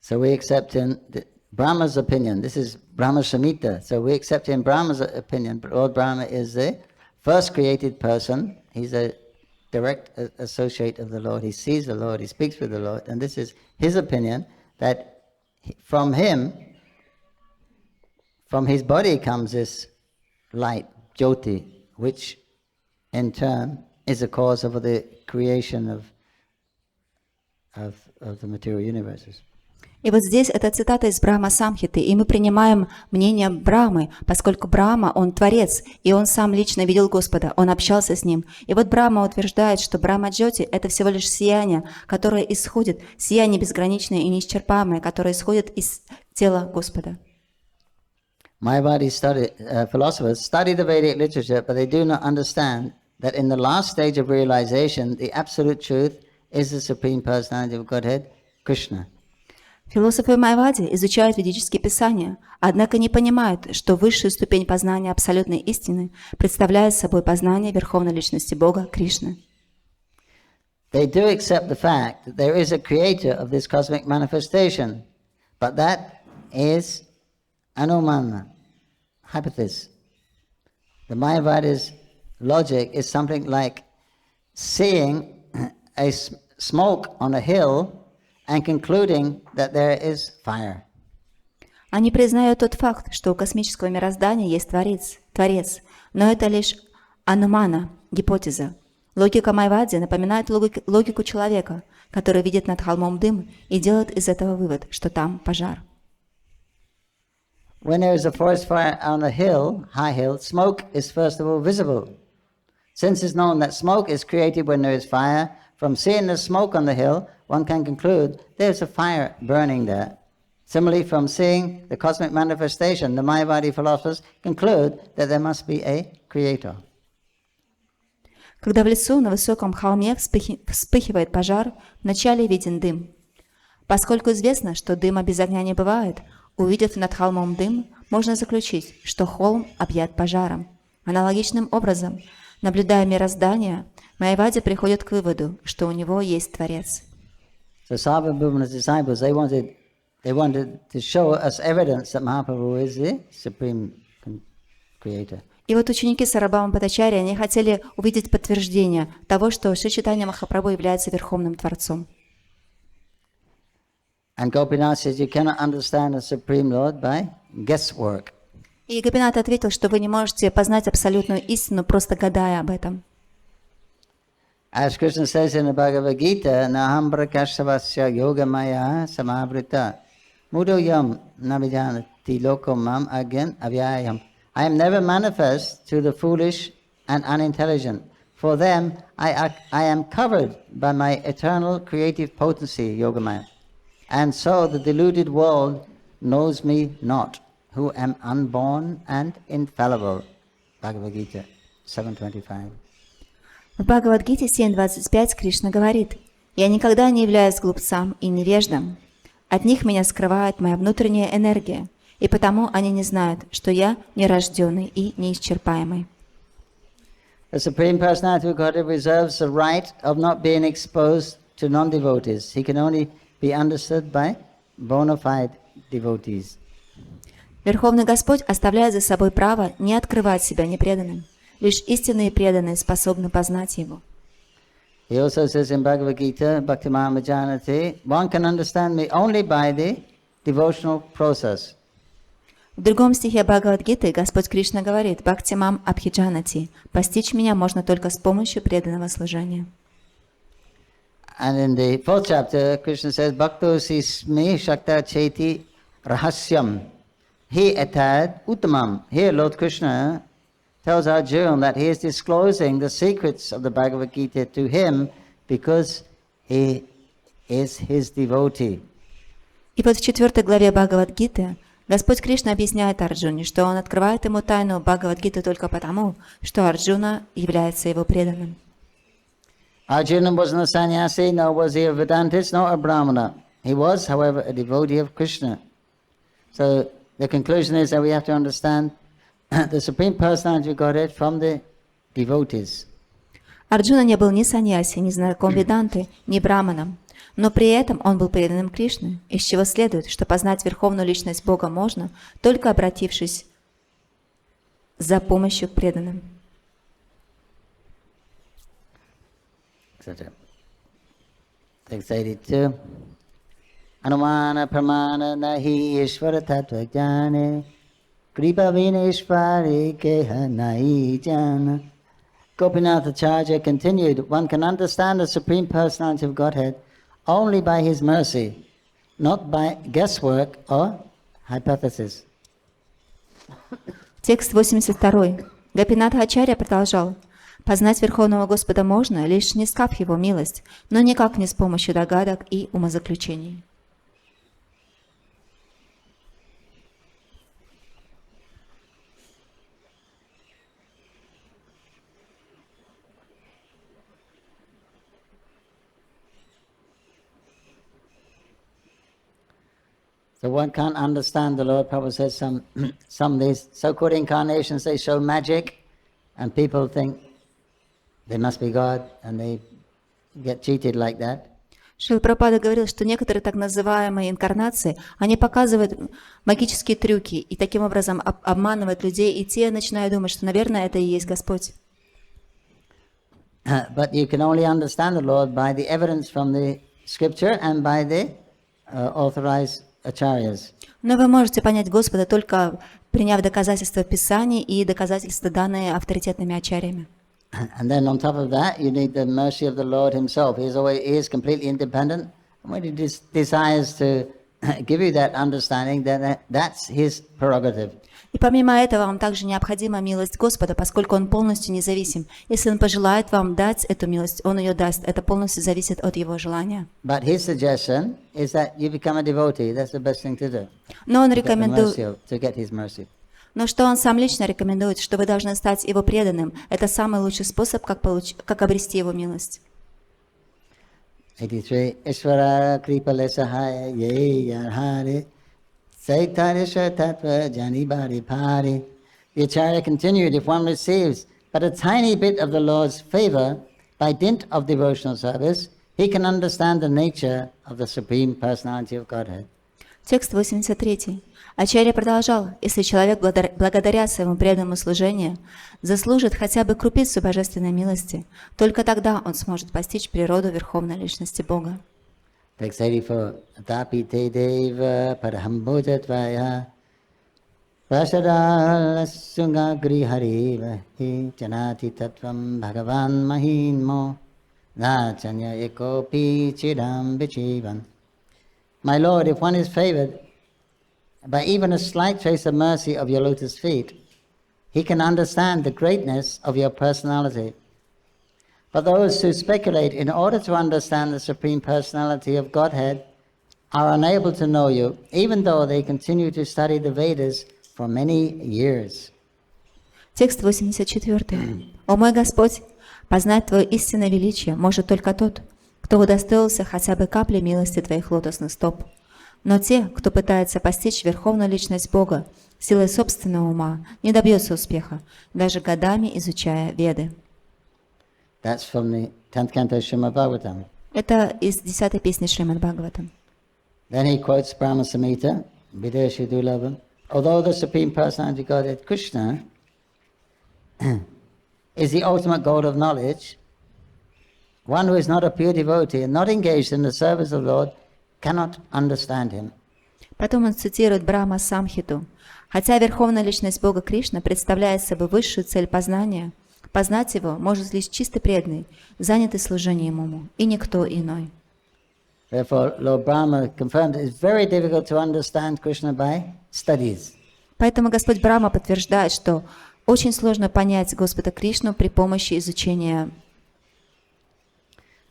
So we accept in Brahma's opinion, this is Brahma Samhita, so we accept in Brahma's opinion, Lord Brahma is the first created person, he's a direct associate of the Lord, he sees the Lord, he speaks with the Lord, and this is his opinion that from him, from his body comes this light, Jyoti, which in turn is the cause of the creation of the material universes. И вот здесь это цитата из Брахма Самхиты, и мы принимаем мнение Брахмы, поскольку Брахма, он творец, и он сам лично видел Господа, он общался с ним. И вот Брахма утверждает, что Брахма-джоти – это всего лишь сияние, которое исходит, сияние безграничное и неисчерпаемое, которое исходит из тела Господа. Mayavadi philosophers study the Vedic literature, but they do not understand that in the last stage of realization, the absolute truth is the Supreme Personality of Godhead, Krishna. Философы Майавади изучают ведические писания, однако не понимают, что высшая ступень познания абсолютной истины представляет собой познание Верховной Личности Бога, Кришны. They do accept the fact that there is a creator of this cosmic manifestation, but that is anumana, hypothesis. The Mayavadi's logic is something like seeing a smoke on a hill and concluding that there is fire. Они признают тот факт, что у космического мироздания есть Творец, но это лишь анумана, гипотеза. Логика Майавади напоминает логику человека, который видит над холмом дым и делает из этого вывод, что там пожар. When there is a forest fire on a hill, high hill, smoke is first of all visible. Since it's known that smoke is created when there is fire, from seeing the smoke on the hill, one can conclude there's a fire burning there. Similarly, from seeing the cosmic manifestation, the Mayavadi philosophers conclude that there must be a creator. Когда в лесу на высоком холме вспыхивает пожар, вначале виден дым. Поскольку известно, что дыма без огня не бывает, увидев над холмом дым, можно заключить, что холм объят пожаром. Аналогичным образом, наблюдая мироздание, Майавади приходит к выводу, что у него есть Творец. So Sarvabhauma's disciples, they wanted to show us evidence that Mahaprabhu is the supreme creator. И вот ученики Сарабхаума Бхаттачарьи, они хотели увидеть подтверждение того, что Шри Чайтанья Махапрабху является Верховным Творцом. And Gopinath says you cannot understand the Supreme Lord by guesswork. И Гопинат ответил, что вы не можете познать абсолютную истину, просто гадая об этом. As Krishna says in the Bhagavad Gita, Naham prakashavasya yogamaya samavrita mudoyam navijanati lokamam agyan avyayam. I am never manifest to the foolish and unintelligent. For them, I am covered by my eternal creative potency, Yogamaya. And so the deluded world knows me not, who am unborn and infallible. Bhagavad Gita 7:25. В Бхагавад-гите 7.25 Кришна говорит: «Я никогда не являюсь глупцам и невеждам. От них меня скрывает моя внутренняя энергия, и потому они не знают, что я нерожденный и неисчерпаемый». The Supreme Personality of Godhead reserves the right of not being exposed to non-devotees. He can only be understood by bona fide devotees. Верховный Господь оставляет за собой право не открывать себя непреданным. Лишь истинные преданные способны познать Его. He also says in Bhagavad Gita, Bhaktimam Janati, one can understand me only by the devotional process. В другом стихе Бхагавад-гиты Господь Кришна говорит: «Бхактимам абхиджанати» – постичь меня можно только с помощью преданного служения. And in the 4th chapter, Krishna says, Bhakto sismi shakta cheti rahasyam he etad uttamam. Here Lord Krishna tells Arjuna that he is disclosing the secrets of the Bhagavad Gita to him because he is his devotee. И вот в 4 главе Бхагавад-гиты Господь Кришна объясняет Арджуне, что Он открывает ему тайну Бхагавад-гиты только потому, что Арджуна является его преданным. Arjuna wasn't a sannyasi, nor was he a Vedantist, nor a Brahmana. He was, however, a devotee of Krishna. So the conclusion is that we have to understand the Supreme Personality of Godhead from the devotees. Арджуна не был ни саньяси, ни знатоком Веданты, ни браманом, но при этом он был преданным Кришне, из чего следует, что познать Верховную Личность Бога можно, только обратившись за помощью к преданным. Text 82. Anumana pramana nahi ishvara tattva jnane kripa vina ishvari keha nahi jnana. Gopinath Acharya continued, one can understand the Supreme Personality of Godhead only by His mercy, not by guesswork or hypothesis. Текст 82. Гопинат Ачарья продолжал: «Познать Верховного Господа можно, лишь снискав Его милость, но никак не с помощью догадок и умозаключений». So one can't understand the Lord. Prabhu says some of these so-called incarnations, they show magic, and people think they must be God, and they get cheated like that. Шрила Прабхупада говорил, что некоторые так называемые инкарнации, они показывают магические трюки и таким образом обманывают людей, и те начинают думать, что, наверное, это и есть Господь. But you can only understand the Lord by the evidence from the scripture and by the authorized acharyas. Но вы можете понять Господа только приняв доказательства Писаний и доказательства, данные авторитетными ачарьями. And then on top of that, you need the mercy of the Lord Himself. He is completely independent. And when He desires to give you that understanding, then that's His prerogative. И помимо этого, вам также необходима милость Господа, поскольку Он полностью независим. Если Он пожелает вам дать эту милость, Он ее даст. Это полностью зависит от Его желания. But His suggestion is that you become a devotee. That's the best thing to do. Но Он рекомендует, to get His mercy. но что Он сам лично рекомендует, что вы должны стать Его преданным. Это самый лучший способ, как обрести Его милость. 83. Ishvara kripale sahaya ye yarhare saitarisha tattva janibari pari. The Acharya continued, if one receives but a tiny bit of the Lord's favor by dint of devotional service, he can understand the nature of the Supreme Personality of Godhead. Текст 83. Ачарья продолжал, если человек благодаря своему преданному служению заслужит хотя бы крупицу божественной милости, только тогда он сможет постичь природу Верховной Личности Бога. Text 84. Tapi te deva parahambhujatvaya prasada sunga grihariva hi janati tattvam bhagavan mahinmo nachanya ekopi chidam vichivan. My Lord, if one is favored by even a slight trace of mercy of your lotus feet, he can understand the greatness of your personality. But those who speculate in order to understand the Supreme Personality of Godhead are unable to know you, even though they continue to study the Vedas for many years. Текст 84. «О мой Господь, познать Твое истинное величие может только тот, кто удостоился хотя бы капли милости Твоих лотосных стоп. Но те, кто пытается постичь Верховную Личность Бога силой собственного ума, не добьется успеха, даже годами изучая Веды». That's from the 10th canto Srimad Bhagavatam. Это из 10-й песни Шримад Бхагаватам. Then he quotes Brahma Samhita, Videshi Dulabha. Although the Supreme Personality of Godhead, Krishna, is the ultimate goal of knowledge, one who is not a pure devotee and not engaged in the service of the Lord cannot understand him. Потом он цитирует Брахма Самхиту. Хотя Верховная Личность Бога Кришна представляет собой высшую цель познания, познать Его может лишь чисто преданный, занятый служением Ему, и никто иной. Therefore, Lord Brahma confirmed it is very difficult to understand Krishna by studies. Поэтому Господь Брахма подтверждает, что очень сложно понять Господа Кришну при помощи изучения.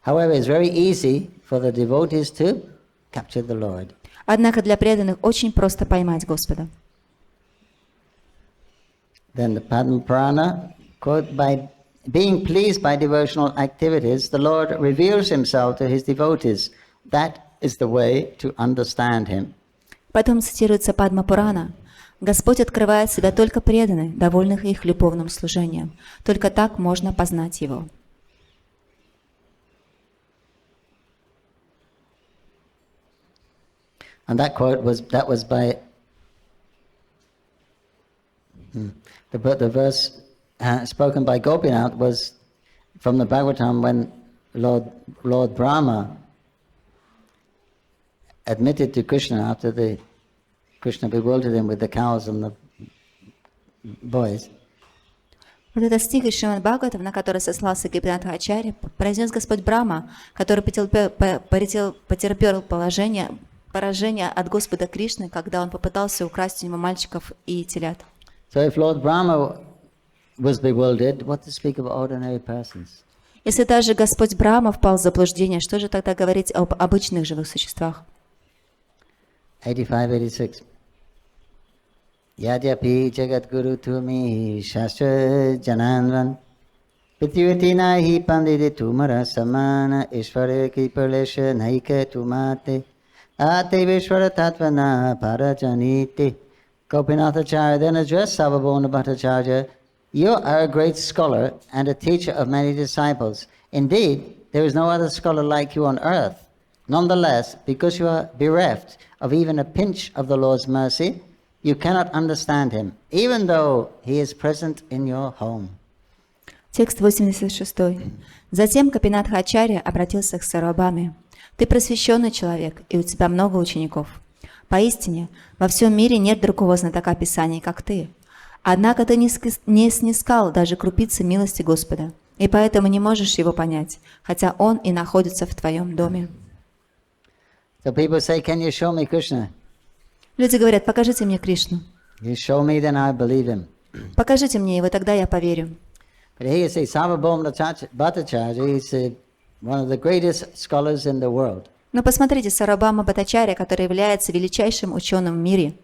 However, it's very easy for the devotees to capture the Lord. Однако для преданных очень просто поймать Господа. Then the Padma Purana, quote, by being pleased by devotional activities, the Lord reveals himself to his devotees. That is the way to understand him. Потом цитируется Падма Пурана. Господь открывает себя только преданным, довольных их любовным служением. Только так можно познать Его. And that quote was by the verse spoken by Gopinath was from the Bhagavatam when Lord Brahma admitted to Krishna after Krishna bewildered him with the cows and the boys. Вот этот стих из Шримад Бхагаватам, на который сослался Гопинатха Ачарья, произнес Господь Брахма, который потерпел поражение от Господа Кришны, когда он попытался украсть у него мальчиков и телят. So if Lord Brahma was bewildered, what to speak of ordinary persons? Если даже Господь Брахма впал в заблуждение, что же тогда говорить об обычных живых существах? 85-86. Yadyapi jagat guru tumi shastra jananvan pityuti nahi pandite tumara samana ishvara ki parlesha naika tumate Ate Vishwara Tatvana Parajaniti. Gopinathacharya then addressed Sarvabhauma Bhattacharya, you are a great scholar and a teacher of many disciples. Indeed, there is no other scholar like you on earth. Nonetheless, because you are bereft of even a pinch of the Lord's mercy, you cannot understand him, even though he is present in your home. Текст 86. Затем Гопинатха-ачарья обратился к Сарвабхауме. Ты просвещенный человек, и у тебя много учеников. Поистине, во всем мире нет другого знатока Писаний, как ты. Однако ты не снискал даже крупицы милости Господа, и поэтому не можешь его понять, хотя он и находится в твоем доме. So people say, can you show me Krishna? Люди говорят, покажите мне Кришну. You show me, then I believe him. Покажите мне его, тогда я поверю. But here you see, Sarvabhauma Bhattacharya is one of the greatest scholars in the world. Но посмотрите, Сарвабхаума Бхаттачарья, который является величайшим ученым в мире.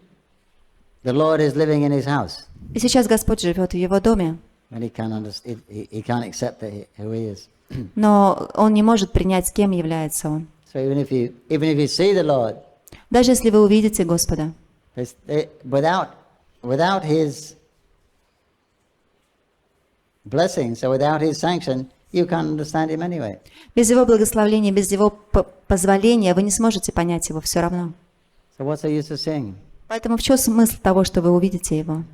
The Lord is living in his house. И сейчас Господь живет в его доме. And he can't accept who he is. Но он не может принять, с кем является он. So even if you see the Lord, Даже если вы увидите Господа, without his blessings or without his sanction, you can't understand him anyway. без его благословения, без его позволения вы не сможете понять его все равно. So what's the use of seeing? Поэтому в чем смысл того, что вы увидите его?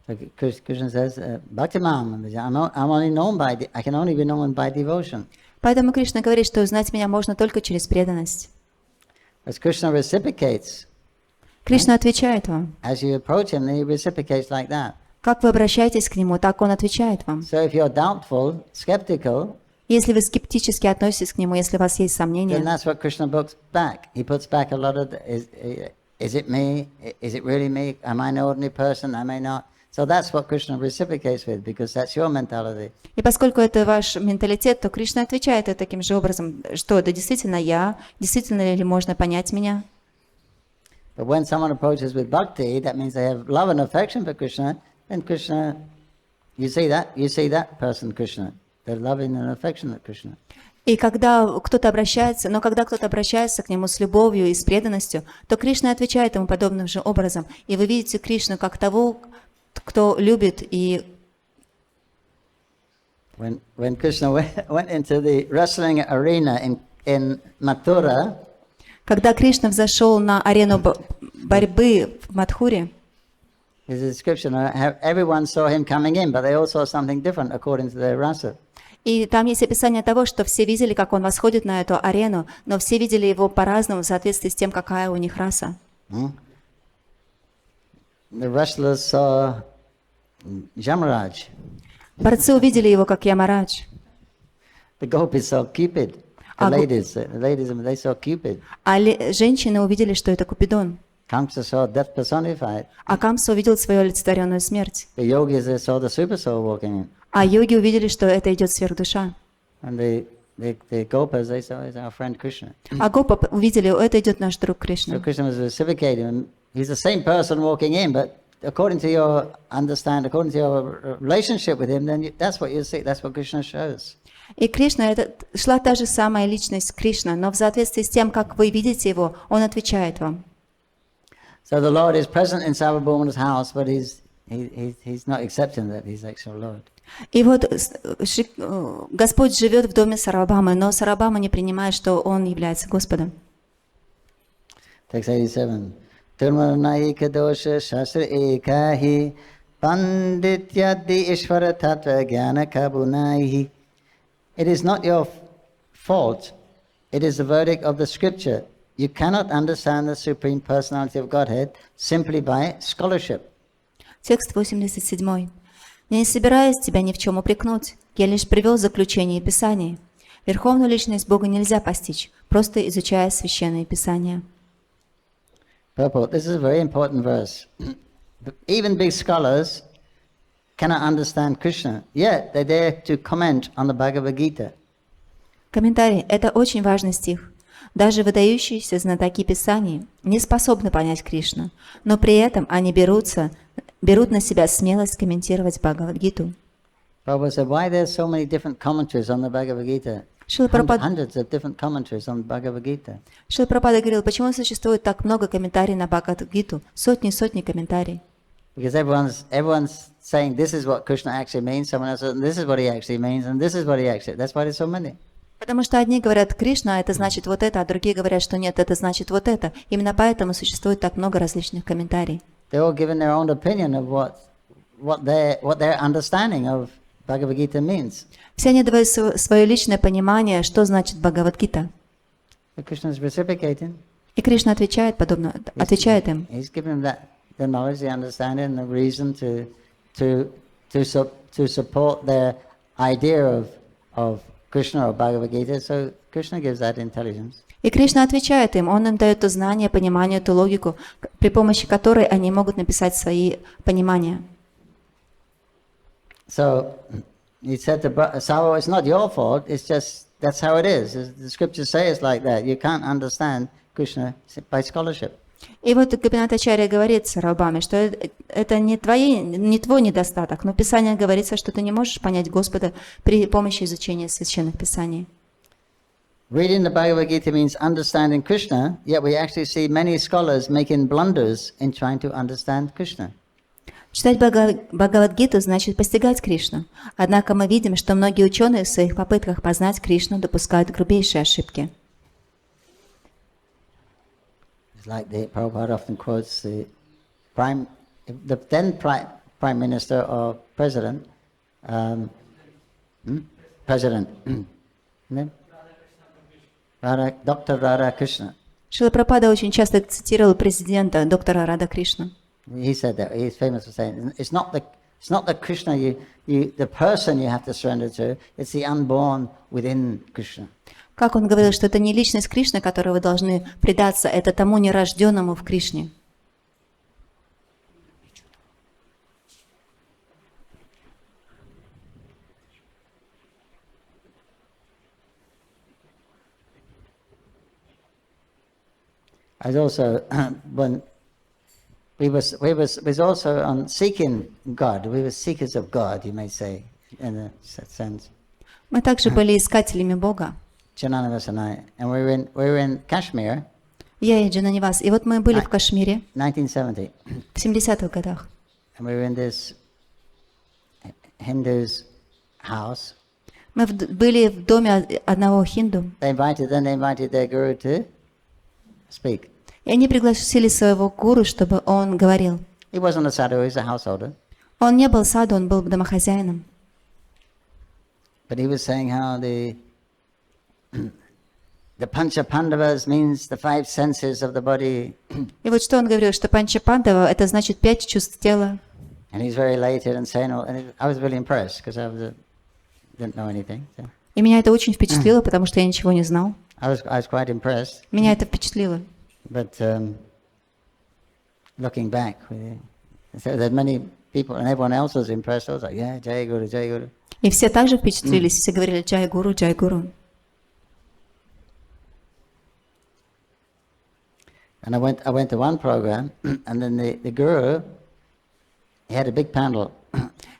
So Krishna says, Bhaktimam, I can only be known by devotion. Поэтому Кришна говорит, что узнать меня можно только через преданность. As Krishna reciprocates, Кришна отвечает вам. as you approach him, he reciprocates like that. Как вы обращаетесь к нему, так он отвечает вам. So if you're doubtful, skeptical, Если вы скептически относитесь к нему, если у вас есть then сомнения, that's what Krishna puts back. He puts back a lot of, is it me? Is it really me? Am I an ordinary person? Am I not? So that's what Krishna reciprocates with, because that's your mentality. и поскольку это ваш менталитет, то Кришна отвечает таким же образом, что это действительно я, действительно ли можно понять меня. But when someone approaches with bhakti, that means they have love and affection for Krishna, then Krishna, you see that person Krishna. They're loving and affectionate Krishna. И когда кто-то обращается к нему с любовью и с преданностью, то Кришна отвечает ему подобным же образом. И вы видите Кришну как того, кто любит и... When Krishna went into the wrestling arena in Mathura, Когда Кришна взошел на арену борьбы в Мадхуре, his description, everyone saw him coming in, but they all saw something different according to their rasa. и там есть описание того, что все видели, как он восходит на эту арену, но все видели его по-разному в соответствии с тем, какая у них раса. The wrestlers saw Jamaraj. Борцы увидели его как Ямарадж, The gopis saw Cupid. The ladies, they saw Cupid. а женщины увидели, что это Купидон, Kamsa saw death personified. а Камса увидел свою олицетворенную смерть, The yogis, they saw the super soul walking in. а йоги увидели, что это идет сверхдуша, And the gopas, they saw is our friend Krishna. а гопа увидели, это идет наш друг So Кришна. Krishna was reciprocating. And he's the same person walking in, but according to your according to your relationship with him, then that's what you see. That's what Krishna shows. И Кришна, это шла та же самая личность Кришна, но в соответствии с тем, как вы видите его, он отвечает вам. So the Lord is present in Sarvabhauma's house, but he's not accepting that he's actual Lord. И вот Господь живет в доме Сарвабхаумы, но Сарвабхаума не принимает, что он является Господом. Text 87. Turmanaika dosha shastra ekahi pandityadi ishvara tattva jnana kabunaihi. It is not your fault. It is the verdict of the scripture. You cannot understand the Supreme Personality of Godhead simply by scholarship. Текст 87. «Я не собираюсь тебя ни в чем упрекнуть. Я лишь привел заключение Писания. Верховную личность Бога нельзя постичь, просто изучая Священные Писания». Purport. This is a very important verse. Even big scholars cannot understand Krishna, yet they dare to comment on the Bhagavad Gita. Комментарий. Это очень важный стих. Даже выдающиеся знатоки Писаний не способны понять Кришну, но при этом они берут на себя смелость комментировать Бхагавад-гиту. Prabhu said, why there are so many different commentaries on the Bhagavad Gita? Шрила Прабхупада hundreds of different commentaries on Bhagavad Gita. Шрила Прабхупада говорил, почему существует так много комментариев на Бхагавад-гиту, сотни и сотни комментариев. Because everyone's saying this is what Krishna actually means, someone else says this is what he actually means, and this is what he actually. That's why there's so many. Потому что одни говорят Кришна, это значит вот это, а другие говорят, что нет, это значит вот это. Именно поэтому существует так много различных комментариев. They're all given their own opinion of what their understanding of Bhagavad Gita means. Все они дают свое личное понимание, что значит Бхагавад-гита. But Krishna is reciprocating. И Кришна отвечает им. He's given them the knowledge, the understanding, the reason to support their idea of Krishna or Bhagavad Gita. So Krishna gives that intelligence. И Кришна отвечает им, Он им дает то знание, понимание, ту логику, при помощи которой они могут написать свои понимания. So he said to Savo, it's not your fault, it's just, that's how it is. The scriptures say it's like that. You can't understand Krishna by scholarship. И вот Гопинатачарья говорит Сарвабхаме, что это не твой недостаток, но в Писании говорится, что ты не можешь понять Господа при помощи изучения священных Писаний. Reading the Bhagavad Gita means understanding Krishna, yet we actually see many scholars making blunders in trying to understand Krishna. Читать Бхагавад-гиту значит постигать Кришну. Однако мы видим, что многие ученые в своих попытках познать Кришну допускают грубейшие ошибки. It's like the Prabhupada often quotes the then prime minister or president, Dr. Radha Krishna. Шрила Прабхупада очень часто цитировал президента доктора Рада Кришну. He said that he's famous for saying it's not the Krishna the person you have to surrender to, it's the unborn within Krishna. Как он говорил, что это не личность Кришны, которой вы должны предаться, это тому нерожденному в Кришне. I also when we was also on seeking God. We were seekers of God, you may say, in a sense. Мы также были искателями Бога. Jananavas and I, and we were in Kashmir. Я и Джананивас. И вот мы были в Кашмире 1970. в 70-х годах. And we were in this Hindu's house. Мы были в доме одного хинду. They invited their guru to speak. И они пригласили своего гуру, чтобы он говорил. He wasn't a sadhu, he was a householder. Он не был саду, он был домохозяином. But he was saying how the Pancha Pandavas means the five senses of the body. И вот что он говорил, что Панча Пандава это значит 5 чувств тела. And he's very elated and saying all, and I was really impressed because didn't know anything. So. И меня это очень впечатлило, потому что я ничего не знал. I was quite impressed. Меня это впечатлило. But looking back, so that many people and everyone else was impressed. I was like, yeah, Jai Guru, Jai Guru. И все также впечатлились, все говорили Джай Гуру, Джай Гуру. And I went to one program, and then the guru, he had a big panel.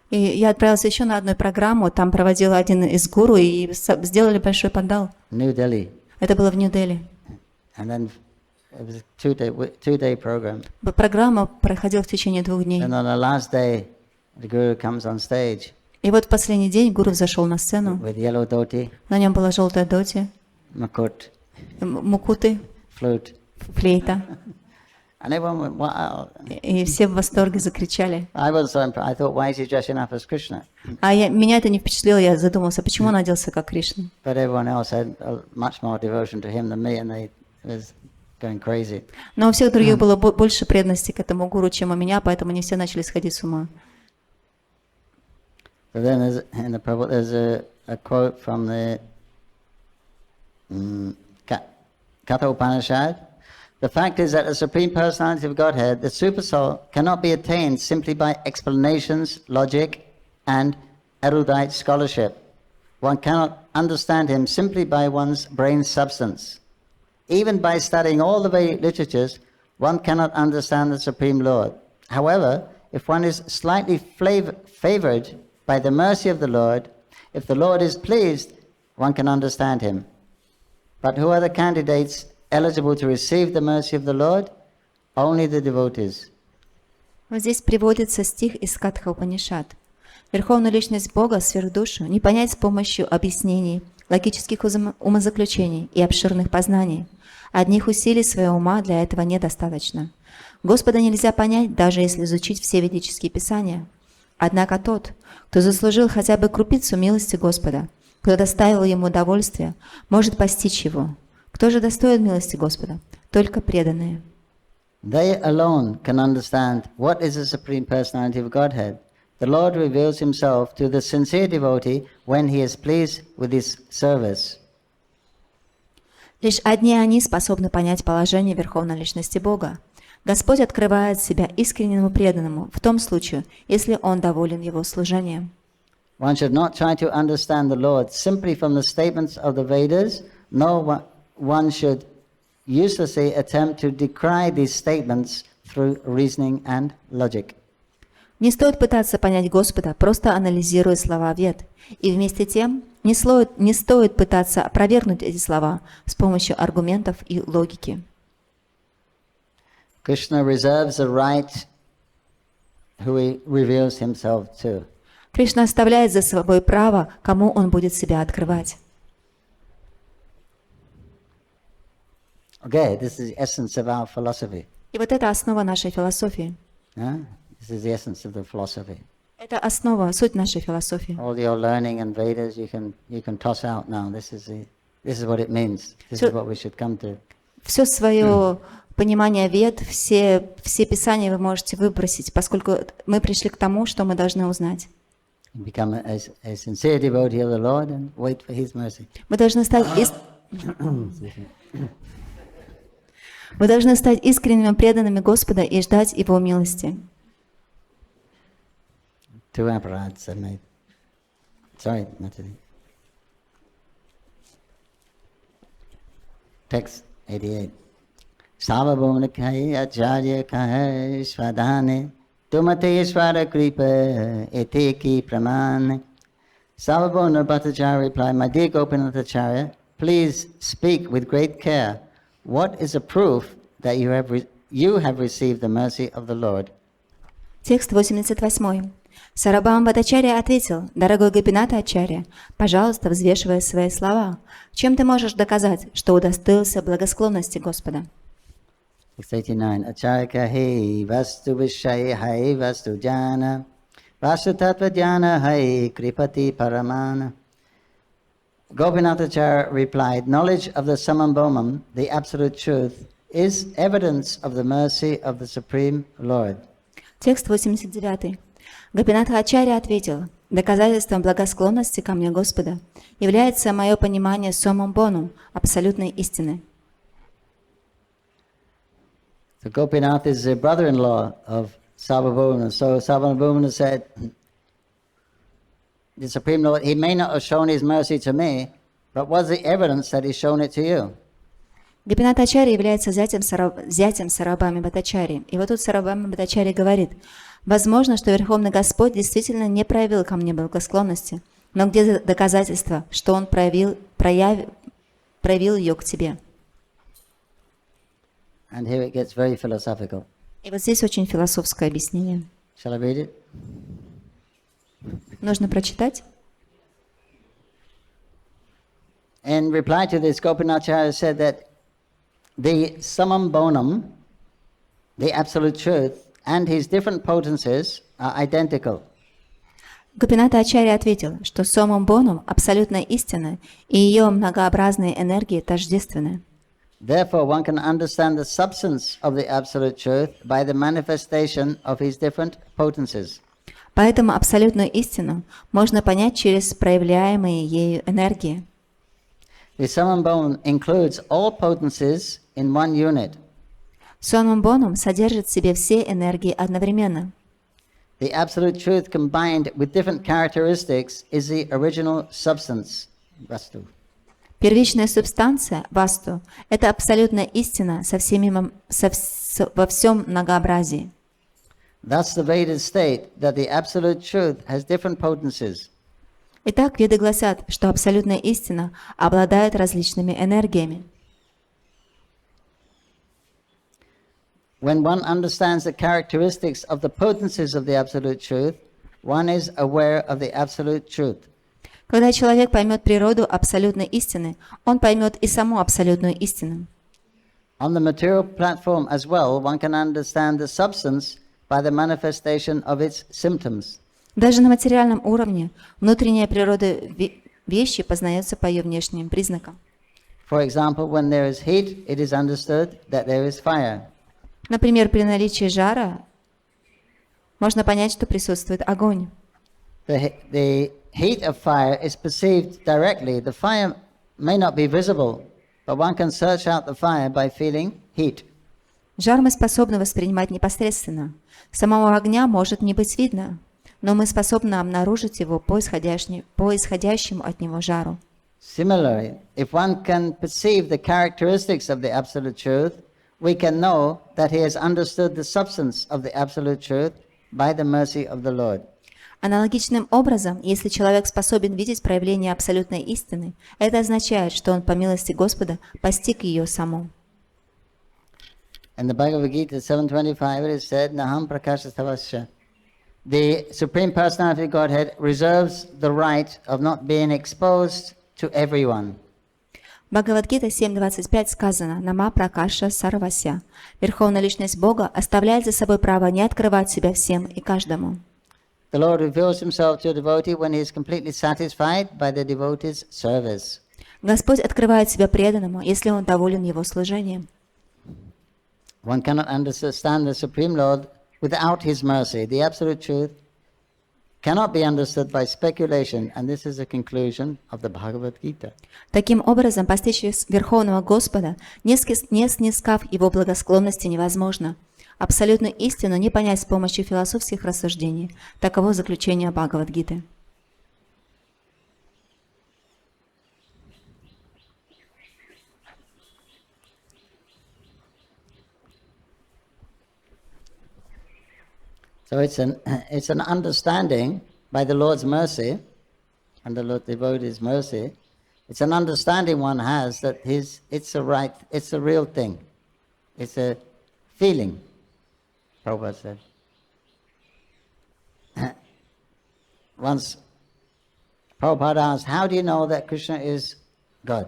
И я отправился еще на одну программу, там проводил один из гуру, и сделали большой пандал. New Delhi. Это было в Нью-Дели. And then it was a two-day program. Программа проходила в течение 2 дней. And on the last day, the guru comes on stage. И вот в последний день гуру взошел на сцену. With yellow dhoti. На нем была желтая доти, мукуты, flute, флейта. And everyone went, wow. И все в восторге закричали. I was so impressed. I thought, why is he dressing up as Krishna? Меня это не впечатлило, я задумался, почему он оделся как Кришна. But everyone else had much more devotion to him than me, and it was going crazy. Но у всех других было больше преданности к этому гуру, чем у меня, поэтому они все начали сходить с ума. So then in the Prabhu, there's a quote from the Katha Upanishad. The fact is that the Supreme Personality of Godhead, the Super Soul, cannot be attained simply by explanations, logic, and erudite scholarship. One cannot understand him simply by one's brain substance. Even by studying all the Vedic literatures, one cannot understand the Supreme Lord. However, if one is slightly favored by the mercy of the Lord, if the Lord is pleased, one can understand him. But who are the candidates eligible to receive the mercy of the Lord? Only the devotees. Вот здесь приводится стих из Катха Упанишад. Верховную личность Бога, сверхдушу, не понять с помощью объяснений, логических умозаключений и обширных познаний. Одних усилий своего ума для этого недостаточно. Господа нельзя понять, даже если изучить все ведические писания. Однако тот, кто заслужил хотя бы крупицу милости Господа, кто доставил ему удовольствие, может постичь его. Кто же достоин милости Господа? Только преданные. They alone can understand what is the Supreme Personality of Godhead. The Lord reveals himself to the sincere devotee when he is pleased with his service. Лишь одни они способны понять положение Верховной Личности Бога. Господь открывает себя искреннему преданному в том случае, если он доволен его служением. One should not try to understand the Lord simply from the statements of the Vedas, nor one should uselessly attempt to decry these statements through reasoning and logic. Не стоит пытаться понять Господа, просто анализируя слова Вед. И вместе тем не стоит пытаться опровергнуть эти слова с помощью аргументов и логики. Krishna reserves a right who he reveals himself to. Кришна оставляет за собой право, кому он будет себя открывать. Okay, this is the essence of our philosophy. И вот это основа нашей философии. This is the essence of the philosophy. Это основа, суть нашей философии. All your learning and Vedas you can toss out now. This is what it means. This is what we should come to. Все свое понимание Вед, все писания вы можете выбросить, поскольку мы пришли к тому, что мы должны узнать. Become a sincere devotee of the Lord and wait for His mercy. Мы должны стать искренними преданными Господа и ждать Его милости. Two apparats I made. Sorry, Natalie. Text 88. Savabhumna kai acharya kai swadhane tumate swara kripa eteki pramane. Savabhumna Bhattacharya replied, My dear Gopinathacharya, please speak with great care. What is a proof that you have received the mercy of the Lord? Текст 88. Сарабхам Бхаттачарья ответил: «Дорогой Гопината Ачарья, пожалуйста, взвешивая свои слова, чем ты можешь доказать, что удостоился благосклонности Господа?» 69. Acharya hai vastu vishaya hai vastu jana vastu tattva jana hai kripati paramana. Gopinathacharya replied, Knowledge of the Samam Bomam, the absolute truth, is evidence of the mercy of the Supreme Lord. Текст 89. Гопинатха Ачарья ответил: «Доказательством благосклонности ко мне Господа является мое понимание Сомам Бонум, абсолютной истины». So Gopinath is the brother-in-law of Sarvabhauma. So Sarvabhauma said, the Supreme Lord, He may not have shown His mercy to me, but what's the evidence that He's shown it to you? Гопинат Ачарья является зятем Сарабхами Бхаттачарьи. И вот тут Сарабхами Бхаттачарья говорит: «Возможно, что Верховный Господь действительно не проявил ко мне благосклонности, но где доказательства, что Он проявил ее к тебе?» And here it gets very philosophical. И вот здесь очень философское объяснение. Shall I read it? Нужно прочитать. In reply to this, Gopinathacharya said that the Samam Bonam, the absolute truth, and his different potencies are identical. Гопината Ачарья ответил, что Сомам Бонум, абсолютная истина, и ее многообразные энергии тождественны. Therefore, one can understand the substance of the absolute truth by the manifestation of his different potencies. Поэтому абсолютную истину можно понять через проявляемые ею энергии. The Samam Bonam includes all potencies in one unit. Сомам Бонум содержит в себе все энергии одновременно. The absolute truth combined with different characteristics is the original substance, Vastu. Первичная субстанция, васту, это абсолютная истина во всем многообразии. Thus the Vedas state that the absolute truth has different potencies. Итак, веды гласят, что абсолютная истина обладает различными энергиями. When one understands the characteristics of the potencies of the Absolute Truth, one is aware of the Absolute Truth. Когда человек поймет природу абсолютной истины, он поймет и саму абсолютную истину. On the material platform as well, one can understand the substance by the manifestation of its symptoms. Даже на материальном уровне внутренняя природа вещи познается по ее внешним признакам. For example, when there is heat, it is understood that there is fire. Например, при наличии жара можно понять, что присутствует огонь. The heat of fire is perceived directly. The fire may not be visible, but one can search out the fire by feeling heat. Жар мы способны воспринимать непосредственно. Самого огня может не быть видно, но мы способны обнаружить его по исходящему от него жару. Similarly, if one can perceive the characteristics of the Absolute Truth, we can know that he has understood the substance of the Absolute Truth by the mercy of the Lord. Аналогичным образом, если человек способен видеть проявление абсолютной истины, это означает, что он по милости Господа постиг ее саму. In the Bhagavad Gita 7:25 it is said, Naham prakashastavasya. The Supreme Personality of Godhead reserves the right of not being exposed to everyone. В Бхагавад-гита 7.25 сказано «Нама пракаша сарвася». Верховная Личность Бога оставляет за собой право не открывать себя всем и каждому. The Lord reveals himself to a devotee when he is completely satisfied by the devotee's service. Господь открывает себя преданному, если он доволен его служением. One cannot understand the Supreme Lord without his mercy. The Absolute Truth cannot be understood by speculation, and this is the conclusion of the Bhagavad Gita. Таким образом, постичь Верховного Господа, не снискав его благосклонности, невозможно. Абсолютную истину не понять с помощью философских рассуждений. Таково заключение Бхагавад-гиты. So it's an understanding by the Lord's mercy, and the Lord devotee's mercy. It's an understanding one has that it's a real thing. It's a feeling, Prabhupada said. Once Prabhupada asked, how do you know that Krishna is God?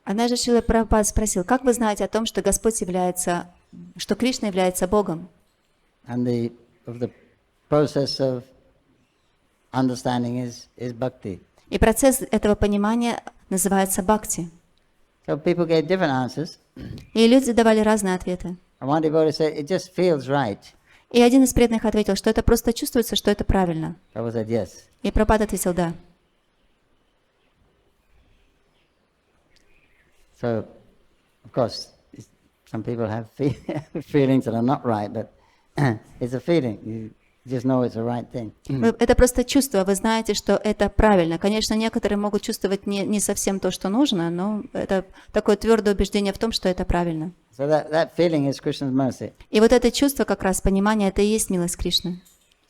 Однажды Шрила Прабхупад спросил, как вы знаете о том, что Господь является, что Кришна является Богом? And the process of understanding is bhakti. И процесс этого понимания называется бхакти. So people gave different answers. И люди давали разные ответы. And one devotee said, it just feels right. И один из преданных ответил, что это просто чувствуется, что это правильно. Prabhupada said, yes. И Прабхупад ответил, да. So, of course, some people have feelings that are not right, but it's a feeling. You just know it's the right thing. Это просто чувство, вы знаете, что это правильно. Конечно, некоторые могут чувствовать не совсем то, что нужно, но это такое твердое убеждение в том, что это правильно. So that feeling is Krishna's mercy. И вот это чувство, как раз понимание, это и есть милость Кришны.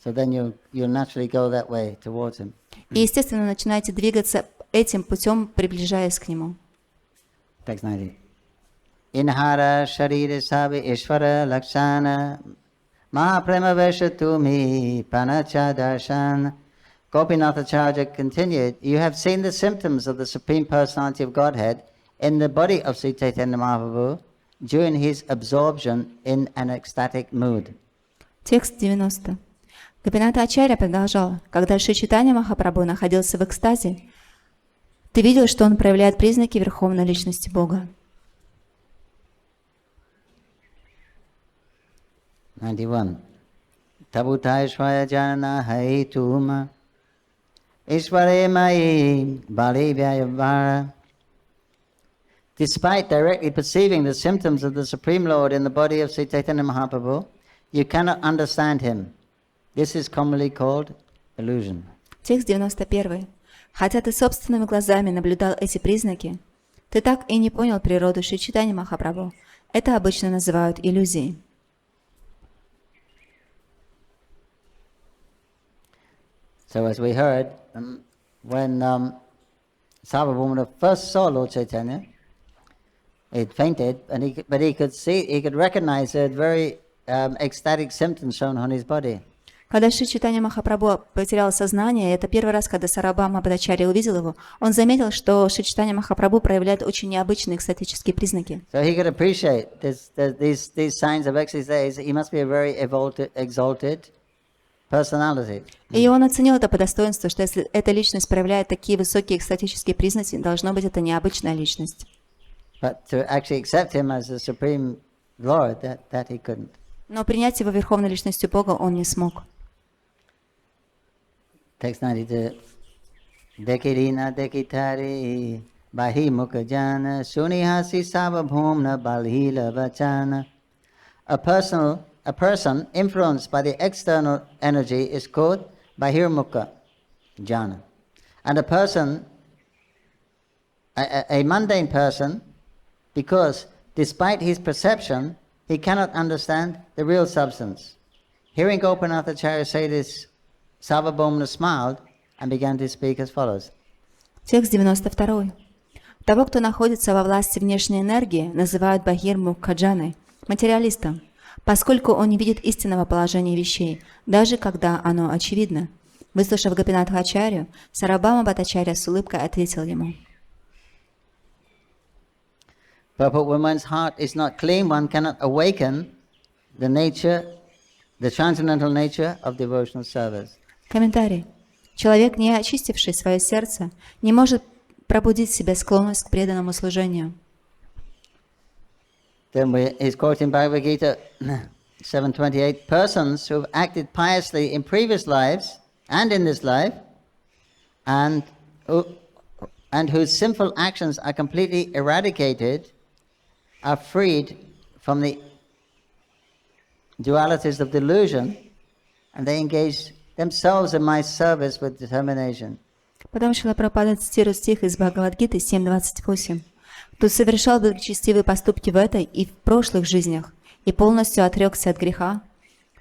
So then you'll naturally go that way towards him. И, естественно, начинаете двигаться этим путем, приближаясь к Нему. Text 90. Inhara sharira sabi ishvara lakshana Mahaprema Veshatumi Panacha Darshan. Gopinathacharya continued, you have seen the symptoms of the Supreme Personality of Godhead in the body of Sri Chaitanya-Mahaprabhu during his absorption in an ecstatic mood. Текст 90. Гопината Ачарья продолжал, когда Шри Чайтанья-Махапрабху находился в экстазе, ты видел, что он проявляет признаки Верховной Личности Бога. 91. Tabuta Ishvaya Janana Haituma Ishvare Mai Bali Vyayavara. Despite directly perceiving the symptoms of the Supreme Lord in the body of Sri Chaitanya Mahaprabhu, you cannot understand him. This is commonly called illusion. Текст 91. Хотя ты собственными глазами наблюдал эти признаки, ты так и не понял природу Шри Чайтаньи Махапрабху. Это обычно называют иллюзией. So as we heard, when Sarvabhauma first saw Lord Chaitanya, he fainted, but he could recognize the very ecstatic symptoms shown on his body. Когда Шри Чайтанья Махапрабху потерял сознание, это первый раз, когда Сарабхама Бхаттачарья увидел его, он заметил, что Шри Чайтанья Махапрабху проявляет очень необычные экстатические признаки. So he could appreciate these signs of ecstasy. He must be a very exalted personality. И он оценил это по достоинству, что если эта личность проявляет такие высокие экстатические признаки, должно быть, это необычная личность. But to actually accept him as the supreme Lord, that he couldn't. Но принять его верховной личностью Бога он не смог. Text 92. Dekirina dekitari bahi mukajana sunihasi sababhumna balhila vachana. A person influenced by the external energy is called bahirmukha jhana. And a mundane person, because despite his perception, he cannot understand the real substance. Hearing Gopinath Acharya say this, Sarvabhauma smiled and began to speak as follows. Текст 92. Того, кто находится во власти внешней энергии, называют бахир-мукха-джаной, материалистом, поскольку он не видит истинного положения вещей, даже когда оно очевидно. Выслушав Гопинатха Ачарью, Сарабхама Бхаттачарья с улыбкой ответил ему. But when one's heart is not clean, one cannot awaken the transcendental nature of devotional service. Комментарий. Человек, не очистивший свое сердце, не может пробудить в себе склонность к преданному служению. Then he's quoting Bhagavad Gita 7:28. Persons who have acted piously in previous lives and in this life, and whose sinful actions are completely eradicated, are freed from the dualities of delusion, and they engage themselves in my service with determination. Потом Шрила Прабхупада цитирует стих из Бхагавад-гиты 7.28. «Кто совершал благочестивые поступки в этой и в прошлых жизнях и полностью отрекся от греха,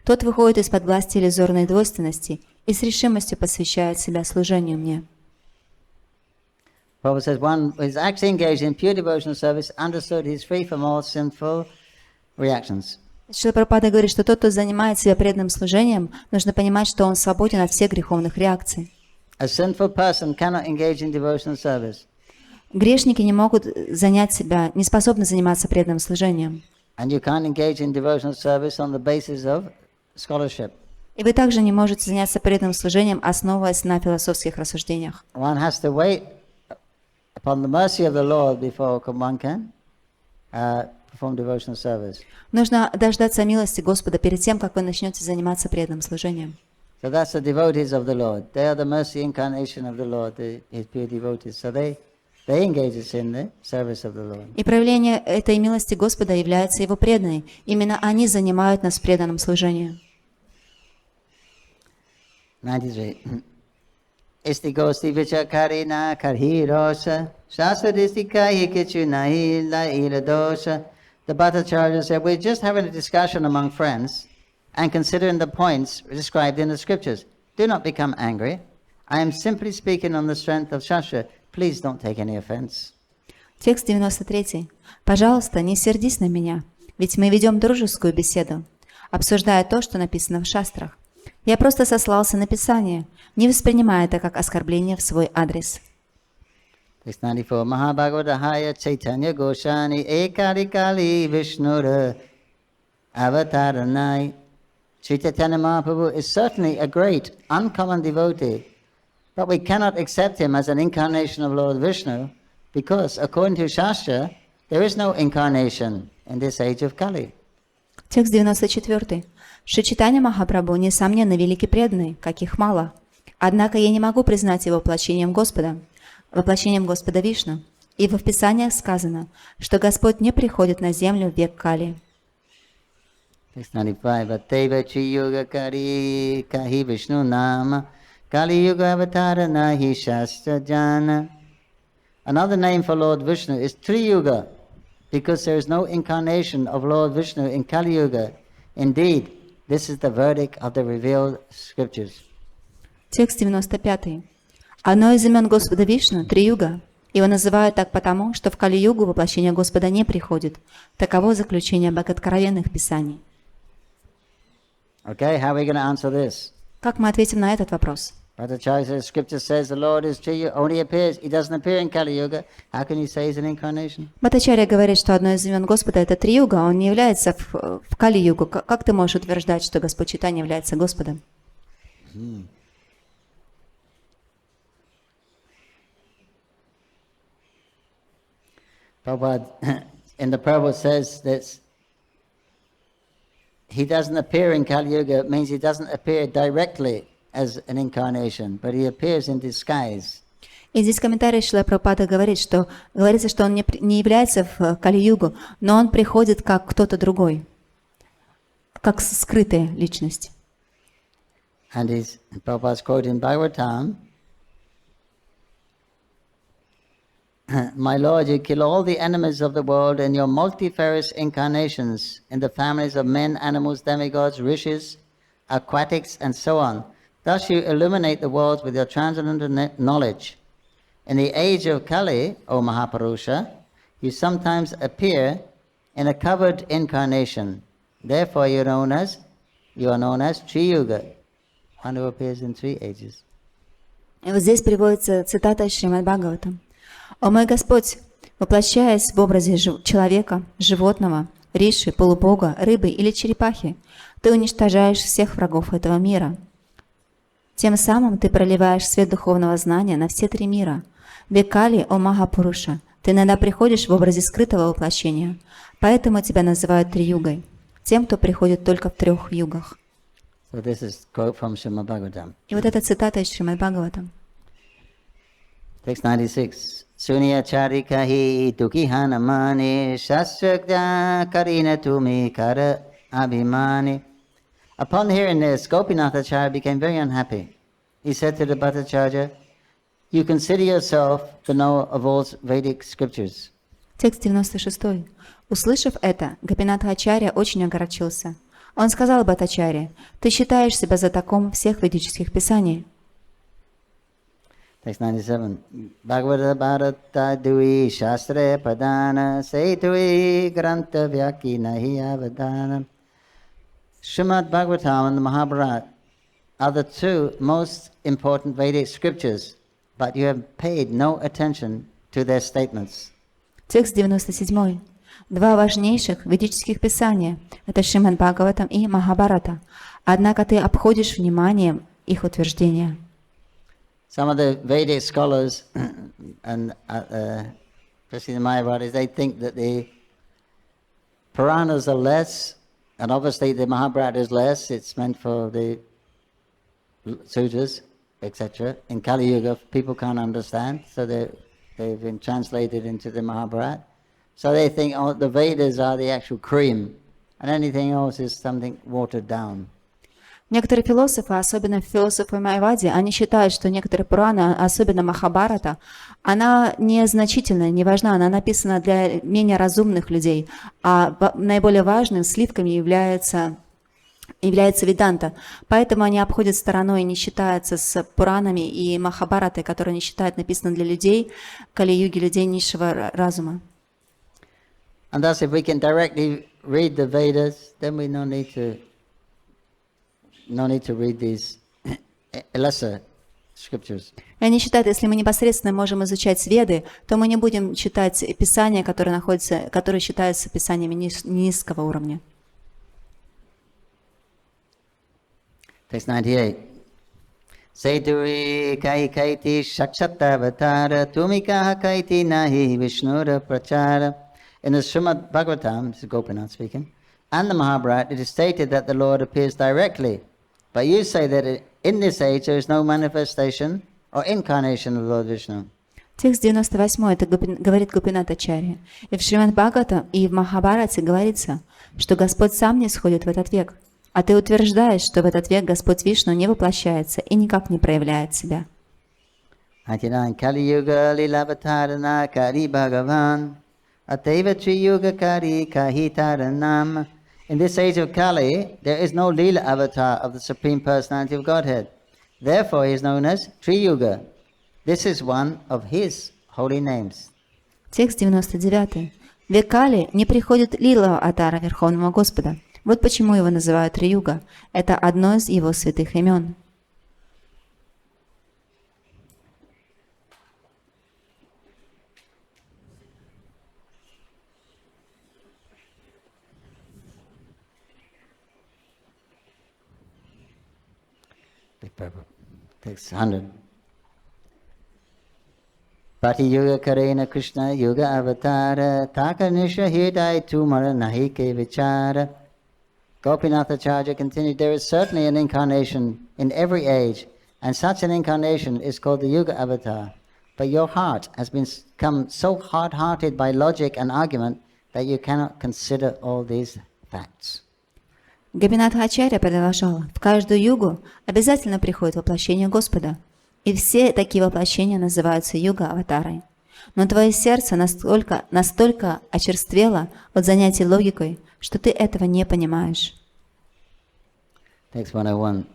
тот выходит из-под власти иллюзорной двойственности и с решимостью посвящает себя служению мне». Prabhu says one who is actually engaged in pure devotional service understood he is free from all sinful reactions. Шрила Прабхупада говорит, что тот, кто занимает себя преданным служением, нужно понимать, что он свободен от всех греховных реакций. A sinful person cannot engage in devotional service. Грешники не могут занять себя, не способны заниматься преданным служением. And you can't engage in devotional service on the basis of scholarship. И вы также не можете заняться преданным служением, основываясь на философских рассуждениях. One has to wait upon the mercy of the Lord before one can perform devotional service. Нужно дождаться милости Господа перед тем, как вы начнете заниматься преданным служением. So that's the devotees of the Lord. They are the mercy incarnation of the Lord, His pure devotees. So they engage in the service of the Lord. И проявление этой милости Господа является Его преданной. Именно они занимают нас в преданном служении. 93. Isti gosti vichakarina karhirosa shasvadistikahi kichunahi la ila dosha. The Bhattacharya said, we're just having a discussion among friends and considering the points described in the scriptures. Do not become angry. I am simply speaking on the strength of Shastra. Please don't take any offense. Текст 93. «Пожалуйста, не сердись на меня, ведь мы ведем дружескую беседу, обсуждая то, что написано в шастрах. Я просто сослался на Писание, не воспринимая это как оскорбление в свой адрес». Text 94. Mahabhagavadahaya Chaitanya Goshani Ekarikali Vishnura Avataranai. Sri Chaitanya-Mahaprabhu is certainly a great, uncommon devotee, but we cannot accept him as an incarnation of Lord Vishnu because, according to Shastra, there is no incarnation in this age of Kali. Текст 94. Шри Чайтанья Махапрабху, несомненно, великий преданный, каких мало. Однако я не могу признать его воплощением Господа Вишну, ибо в Писаниях сказано, что Господь не приходит на землю в век Кали. Text 95. Vateva Chiyuga Kari Kahi Vishnu Nama Kali Yuga Avatara Nahi Shastra Jana. Another name for Lord Vishnu is Triyuga, because there is no incarnation of Lord Vishnu in Kali Yuga. Indeed, this is the verdict of the revealed scriptures. Текст 95. Одно из имен Господа Вишну – Три-юга. Его называют так потому, что в Кали-югу воплощение Господа не приходит. Таково заключение богооткровенных писаний. Okay, how are we going to answer this? Как мы ответим на этот вопрос? Bhattacharya says, Scripture says the Lord is Triya, only appears. He doesn't appear in Kali Yuga. How can you say he's an incarnation? Бхаттачарья говорит, что одно из имен Господа – это Три-юга, он не является в Кали-югу. Как ты можешь утверждать, что Господь Чайтанья является Господом? Prabhupada, in the Prabhu says that he doesn't appear in Kali Yuga. It means he doesn't appear directly as an incarnation, but he appears in disguise. И здесь комментарий Шрила Прабхупады говорит, что говорится, что он не является в Кали-югу, но он приходит как кто-то другой, как скрытая личность. And Prabhupada's quote in Bhagavatam, My Lord, you kill all the enemies of the world in your multifarious incarnations in the families of men, animals, demigods, rishis, aquatics, and so on. Thus you illuminate the world with your transcendental knowledge. In the age of Kali, O Mahapurusha, you sometimes appear in a covered incarnation. Therefore you are known as Tri-yuga, one who appears in three ages. И вот здесь приводится цитата из Шримад Бхагаватам. «О мой Господь, воплощаясь в образе человека, животного, риши, полубога, рыбы или черепахи, ты уничтожаешь всех врагов этого мира. Тем самым ты проливаешь свет духовного знания на все три мира. Векали, о Махапуруша, ты иногда приходишь в образе скрытого воплощения, поэтому тебя называют Три-югой, тем, кто приходит только в трех югах». So this is quote from Srimad Bhagavatam. И вот эта цитата из Шримад Бхагаватам. Text 96. Sunya-charikahi tukihanamani shastragya karina tumi kara abhimani. Upon hearing this, Gopinathacharya became very unhappy. He said to the Bhattacharya, you consider yourself the knower of all Vedic scriptures. Текст 96. Услышав это, Гопинатха-ачарья очень огорчился. Он сказал Бхаттачарье, ты считаешь себя знатоком всех ведических писаний. Text 97. Bhagavata Bharata Dui Shastre Padana Setui Granta Vyaki Nahi Avadana. Srimad Bhagavatam and the Mahabharata are the two most important Vedic scriptures, but you have paid no attention to their statements. Текст 97. Два важнейших ведических писания – это Шримад Бхагаватам и Махабхарата. Однако ты обходишь вниманием их утверждения. Some of the Vedic scholars, and especially the Mayavadis, they think that the Puranas are less, and obviously the Mahabharata is less. It's meant for the sutras, etc. In Kali Yuga, people can't understand, so they've been translated into the Mahabharata. So they think, oh, the Vedas are the actual cream, and anything else is something watered down. Некоторые философы, особенно философы Майявади, они считают, что некоторые Пураны, особенно Махабхарата, она незначительная, не важна, она написана для менее разумных людей, а наиболее важным сливками является Веданта. Поэтому они обходят стороной и не считаются с Пуранами и Махабхаратой, которые они считают написаны для людей, Кали-юги, людей низшего разума. And thus, if we can directly read the Vedas, then we no need to read these lesser scriptures. И они считают, если мы непосредственно можем изучать Веды, то мы не будем читать писания, которые считаются писаниями низкого уровня. Text 98. Seturi kai kaiti shakshatavatara tumika kaiti nahi vishnura prachara. In the Srimad Bhagavatam, this is Gopinath speaking, and the Mahabharata, it is stated that the Lord appears directly. But you say that in this age there is no manifestation or incarnation of Lord Vishnu. Текст 98, это говорит Гопинатачарья. И в Шримад Бхагаватам и в Махабхарате говорится, что Господь сам не сходит в этот век. А ты утверждаешь, что в этот век Господь Вишну не воплощается и никак не проявляет себя. 99. Kali Yuga Lilavatarana Kari Bhagavan Ateva Tri-yuga Kari Kahitaranam. In this age of Kali, there is no Lila avatar of the Supreme Personality of Godhead. Therefore, he is known as Tri-yuga. This is one of his holy names. Текст 99. В век Кали не приходит лила аватара Верховного Господа. Вот почему его называют Три-юга. Это одно из его святых имен. Text 100. Pati yuga karena Krishna yuga avatara taka nisha hidai tumara nahi ke vichara. Gopinathacharya continued, there is certainly an incarnation in every age, and such an incarnation is called the Yuga Avatar. But your heart has become so hard-hearted by logic and argument that you cannot consider all these facts. Гопинатха-ачарья продолжал: в каждую югу обязательно приходит воплощение Господа, и все такие воплощения называются юга-аватарой. Но твое сердце настолько очерствело от занятий логикой, что ты этого не понимаешь. Text 101.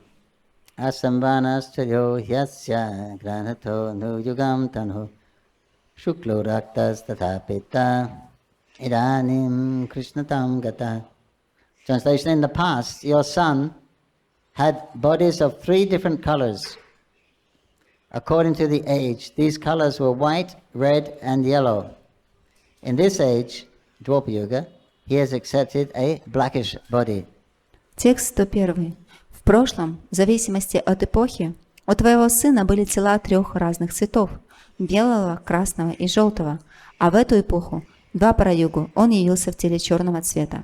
Asambhanaschayo hyasya granato nu yugam tanho shuklo raktas tatapita idanim krishnatam gata. Translation: in the past, your son had bodies of 3 different colors. According to the age, these colors were white, red, and yellow. In this age, Dwapara Yuga, he has accepted a blackish body. Текст 101. В прошлом, в зависимости от эпохи, у твоего сына были тела 3 разных цветов – белого, красного и желтого, а в эту эпоху, Двапара-югу, он явился в теле черного цвета.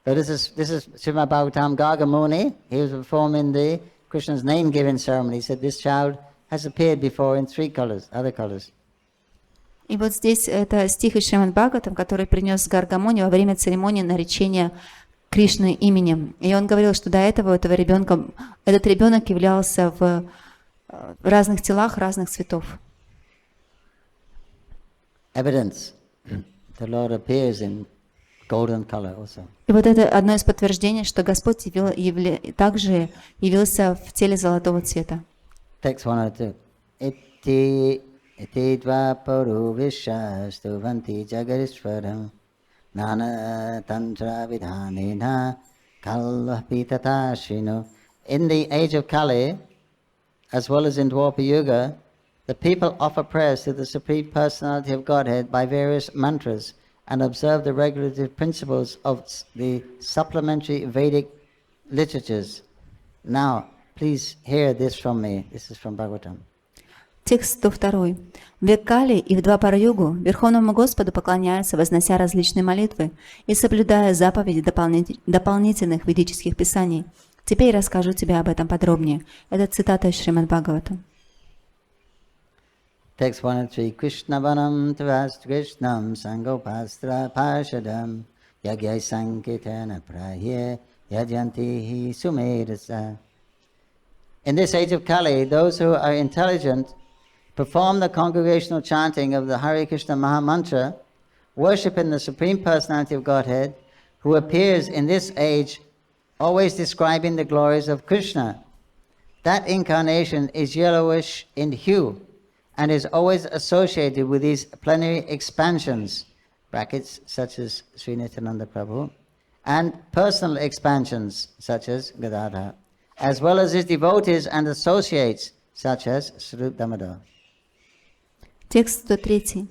So this is Srimad Bhagavatam Garga Muni. He was performing the Krishna's name-giving ceremony. He said this child has appeared before in 3 colors, other colors. И вот здесь это стих из Шримад Бхагаватам, который принес Гаргамуни во время церемонии наречения Кришны именем. И он говорил, что до этого этот ребенок являлся в разных телах разных цветов. Evidence. The Lord appears in golden color also. И вот это одно из подтверждений, что Господь также явился в теле золотого цвета. Text 102. Iti dvaparo vishastu vanti jagarishvaram nana tantra vidhanena kalvapitatashino. In the age of Kali, as well as in Dwapara Yuga, the people offer prayers to the Supreme Personality of Godhead by various mantras and observe the regulative principles of the supplementary Vedic literatures. Now, please hear this from me. This is from Bhagavatam. Текст 102. В век Кали и в Двапара-югу Верховному Господу поклоняются, вознося различные молитвы и соблюдая заповеди дополнительных ведических писаний. Теперь расскажу тебе об этом подробнее. Это цитата из Шримад Бхагаватам. Text 103. Krishna vanam tavast krishnam sangopastra parshadam yagyai sankitana prahye yadyanti sumedasa. In this age of Kali, those who are intelligent perform the congregational chanting of the Hare Krishna Maha Mantra, worshiping the Supreme Personality of Godhead, who appears in this age always describing the glories of Krishna. That incarnation is yellowish in hue and is always associated with these plenary expansions, brackets such as Sri Nityananda Prabhu, and personal expansions such as Gadadhar, as well as his devotees and associates such as Sri Damodar. Текст 103.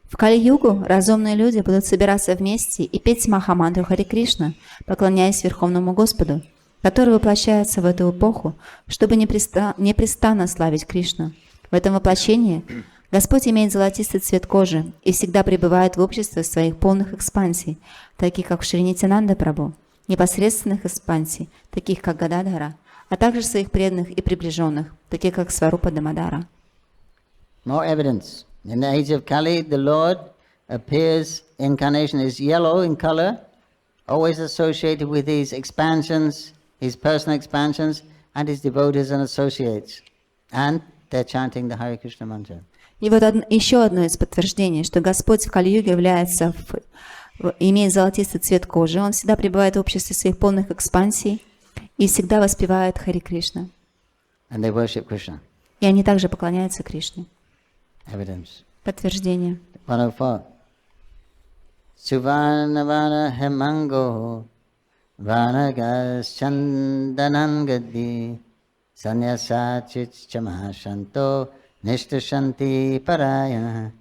В Кали-югу разумные люди будут собираться вместе и петь Махамантру Харе Кришна, поклоняясь Верховному Господу, который воплощается в эту эпоху, чтобы непрестанно славить Кришну. В этом воплощении Господь имеет золотистый цвет кожи и всегда пребывает в обществе своих полных экспансий, таких как Шри Нитянанда Прабху, непосредственных экспансий, таких как Гададхара, а также своих преданных и приближенных, таких как Сварупа Дамодара. More evidence. In the age of Kali, the Lord appears, incarnation is yellow in color, always associated with his expansions, his personal expansions, and his devotees and associates. And they're chanting the Hare Krishna mantra. И вот еще одно из подтверждений, что Господь в Кали-юге имеет золотистый цвет кожи, Он всегда пребывает в обществе своих полных экспансий и всегда воспевает Харе Кришна. And they worship Krishna. И они также поклоняются Кришне. Evidence. Подтверждение. 104. Suvarnavana hemango vanagas chandanangadi sanyasachit chamashanto nishtashanti paraya.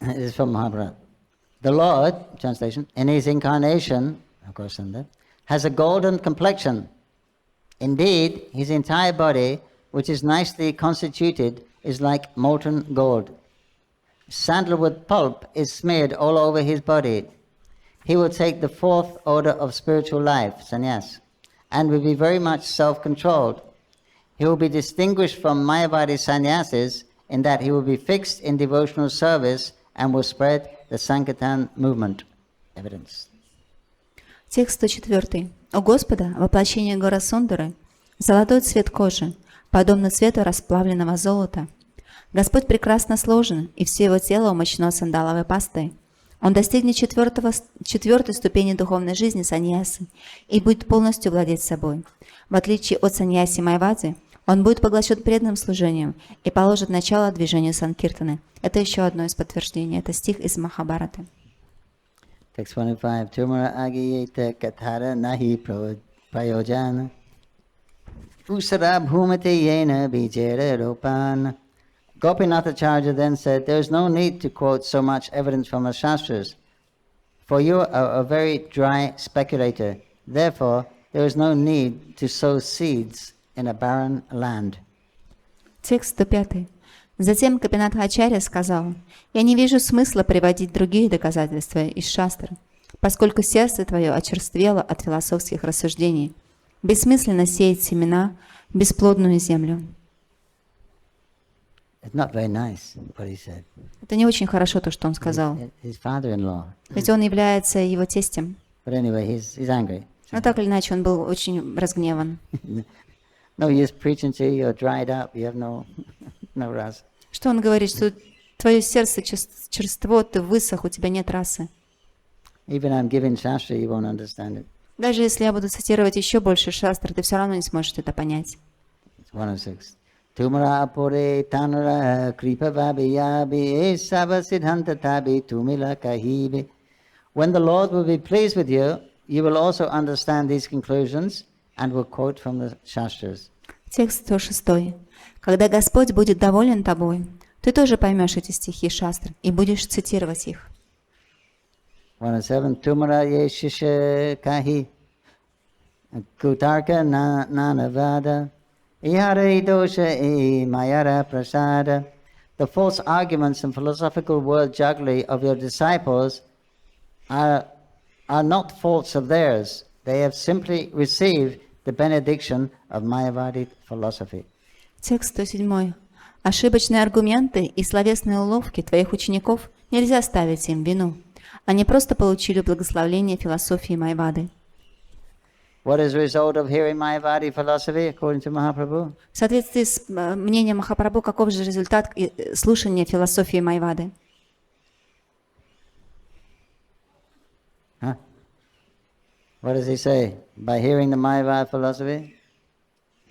This is from Mahabharata. The Lord, translation, in his incarnation, of course, has a golden complexion. Indeed, his entire body, which is nicely constituted, is like molten gold. Sandalwood pulp is smeared all over his body. He will take the fourth order of spiritual life, sannyas, and will be very much self-controlled. He will be distinguished from Mayavadi sannyasis in that he will be fixed in devotional service and will spread the Sankirtan movement. Evidence. Текст 104. У Господа воплощение гора Сундары, золотой цвет кожи, подобно цвету расплавленного золота. Господь прекрасно сложен, и все его тело умощено сандаловой пастой. Он достигнет четвертой ступени духовной жизни саньясы и будет полностью владеть собой. В отличие от саньяси Майавади, он будет поглощен преданным служением и положит начало движению Санкиртаны. Это еще одно из подтверждений. Это стих из Махабхараты. Text 25. Tumara agiyeta kathara nahi prayojana usara bhumate yena bijera ropan. Gopinathacharya then said, there is no need to quote so much evidence from the Shastras, for you are a very dry speculator. Therefore, there is no need to sow seeds in a barren land. Текст 105. Затем Гопинатха-ачарья сказал: «Я не вижу смысла приводить другие доказательства из шастры, поскольку сердце твое очерствело от философских рассуждений. Бессмысленно сеять семена в бесплодную землю». It's not very nice, what he said. Это не очень хорошо, то, что он сказал. His father-in-law. Ведь он является его тестем. But anyway, he's angry. Но так или иначе, он был очень разгневан. No use preaching to you, you're dried up, you have no rasa. Что он говорит, что твое сердце черство, ты высох, у тебя нет расы. Even I'm giving shastra, you won't understand it. Даже если я буду цитировать еще больше шастр, ты все равно не сможешь это понять. 106. Tumara apore tanara kripa vabiyabi esava siddhanta tabi tumila kahibi. When the Lord will be pleased with you, you will also understand these conclusions and will quote from the Shastras. Текст 106. Когда Господь будет доволен тобой, ты тоже поймешь эти стихи шастр и будешь цитировать их. 107. Tumara yeshisha kahi kutarka nanavada ihare dosha e mayara prasada. The false arguments and philosophical word jugglery of your disciples are not faults of theirs. They have simply received the benediction of Mayavadi philosophy. Текст 107. Ошибочные аргументы и словесные уловки твоих учеников нельзя ставить им вину. Они просто получили благословение философии Майавады. What is the result of hearing Mayavadi philosophy according to Mahaprabhu? В соответствии с мнением Махапрабху, каков же результат слушания философии Майавады? Huh? What does he say? By hearing the Mayavadi philosophy?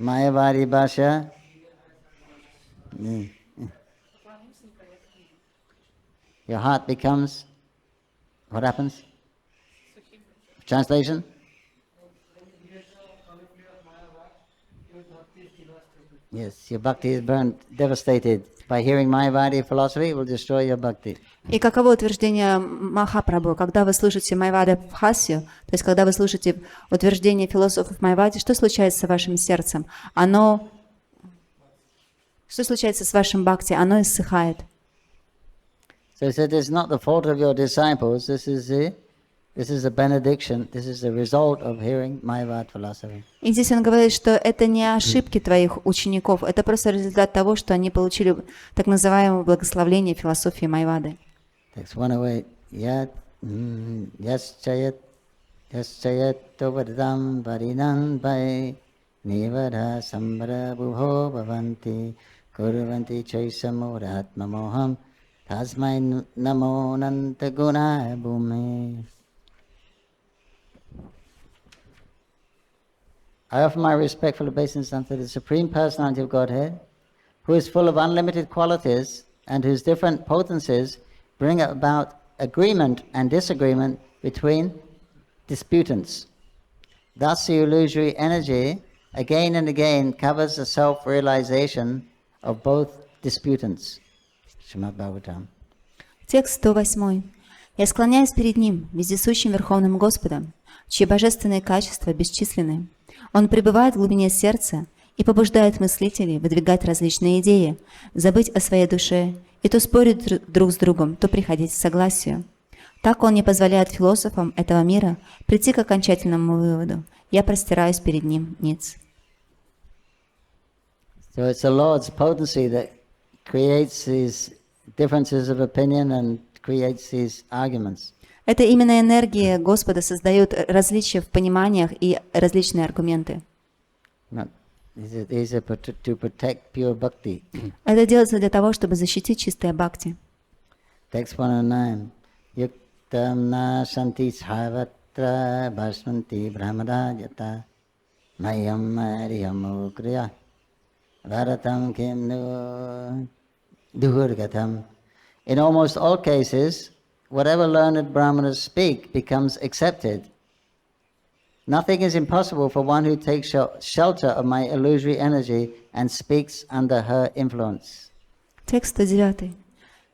Mayavadi Bhasha? Your heart becomes, what happens? Translation? Yes, your bhakti is burned, devastated. By hearing Mayavadi philosophy, it will destroy your bhakti. И каково утверждение Махапрабху, когда вы слушаете Майавади Бхасью, то есть когда вы слушаете утверждение философов Майавади, что случается с вашим сердцем? Что случается с вашим бхакти? Оно иссыхает. So he said, it's not the fault of your disciples, this is a benediction, this is the result of hearing Mayavadi philosophy. И здесь он говорит, что это не ошибки твоих учеников, это просто результат того, что они получили так называемое благословление философии Майавады. Text 108. Yaschayat tovadam varinan vai nivada sambara bhuho bhavanti kurvanti chaisamuratma moham tasmai namo nanta guna bhume. I offer my respectful obeisance unto the Supreme Personality of Godhead, who is full of unlimited qualities and whose different potencies bring about agreement and disagreement between disputants. Thus the illusory energy again and again covers the self-realization of both disputants. Srimad Bhagavatam. Текст 108. «Я склоняюсь перед Ним, вездесущим Верховным Господом, чьи божественные качества бесчисленны. Он пребывает в глубине сердца и побуждает мыслителей выдвигать различные идеи, забыть о своей душе и то спорить друг с другом, то приходить к согласию. Так Он не позволяет философам этого мира прийти к окончательному выводу. Я простираюсь перед Ним ниц». So it's the Lord's potency that creates these differences of opinion and creates these arguments. Это именно энергия Господа создает различия в пониманиях и различные аргументы. These are to protect pure bhakti. Это делается для того, чтобы защитить чистое бхакти. Text 109. Yuktam na shanti sarvatra bhasmanti brahmadajata mayam mariyam ukriya varatam kimnu duhurgatam. In almost all cases, whatever learned brahmanas speak becomes accepted. Nothing is impossible for one who takes shelter of my illusory energy and speaks under her influence. Текст 109.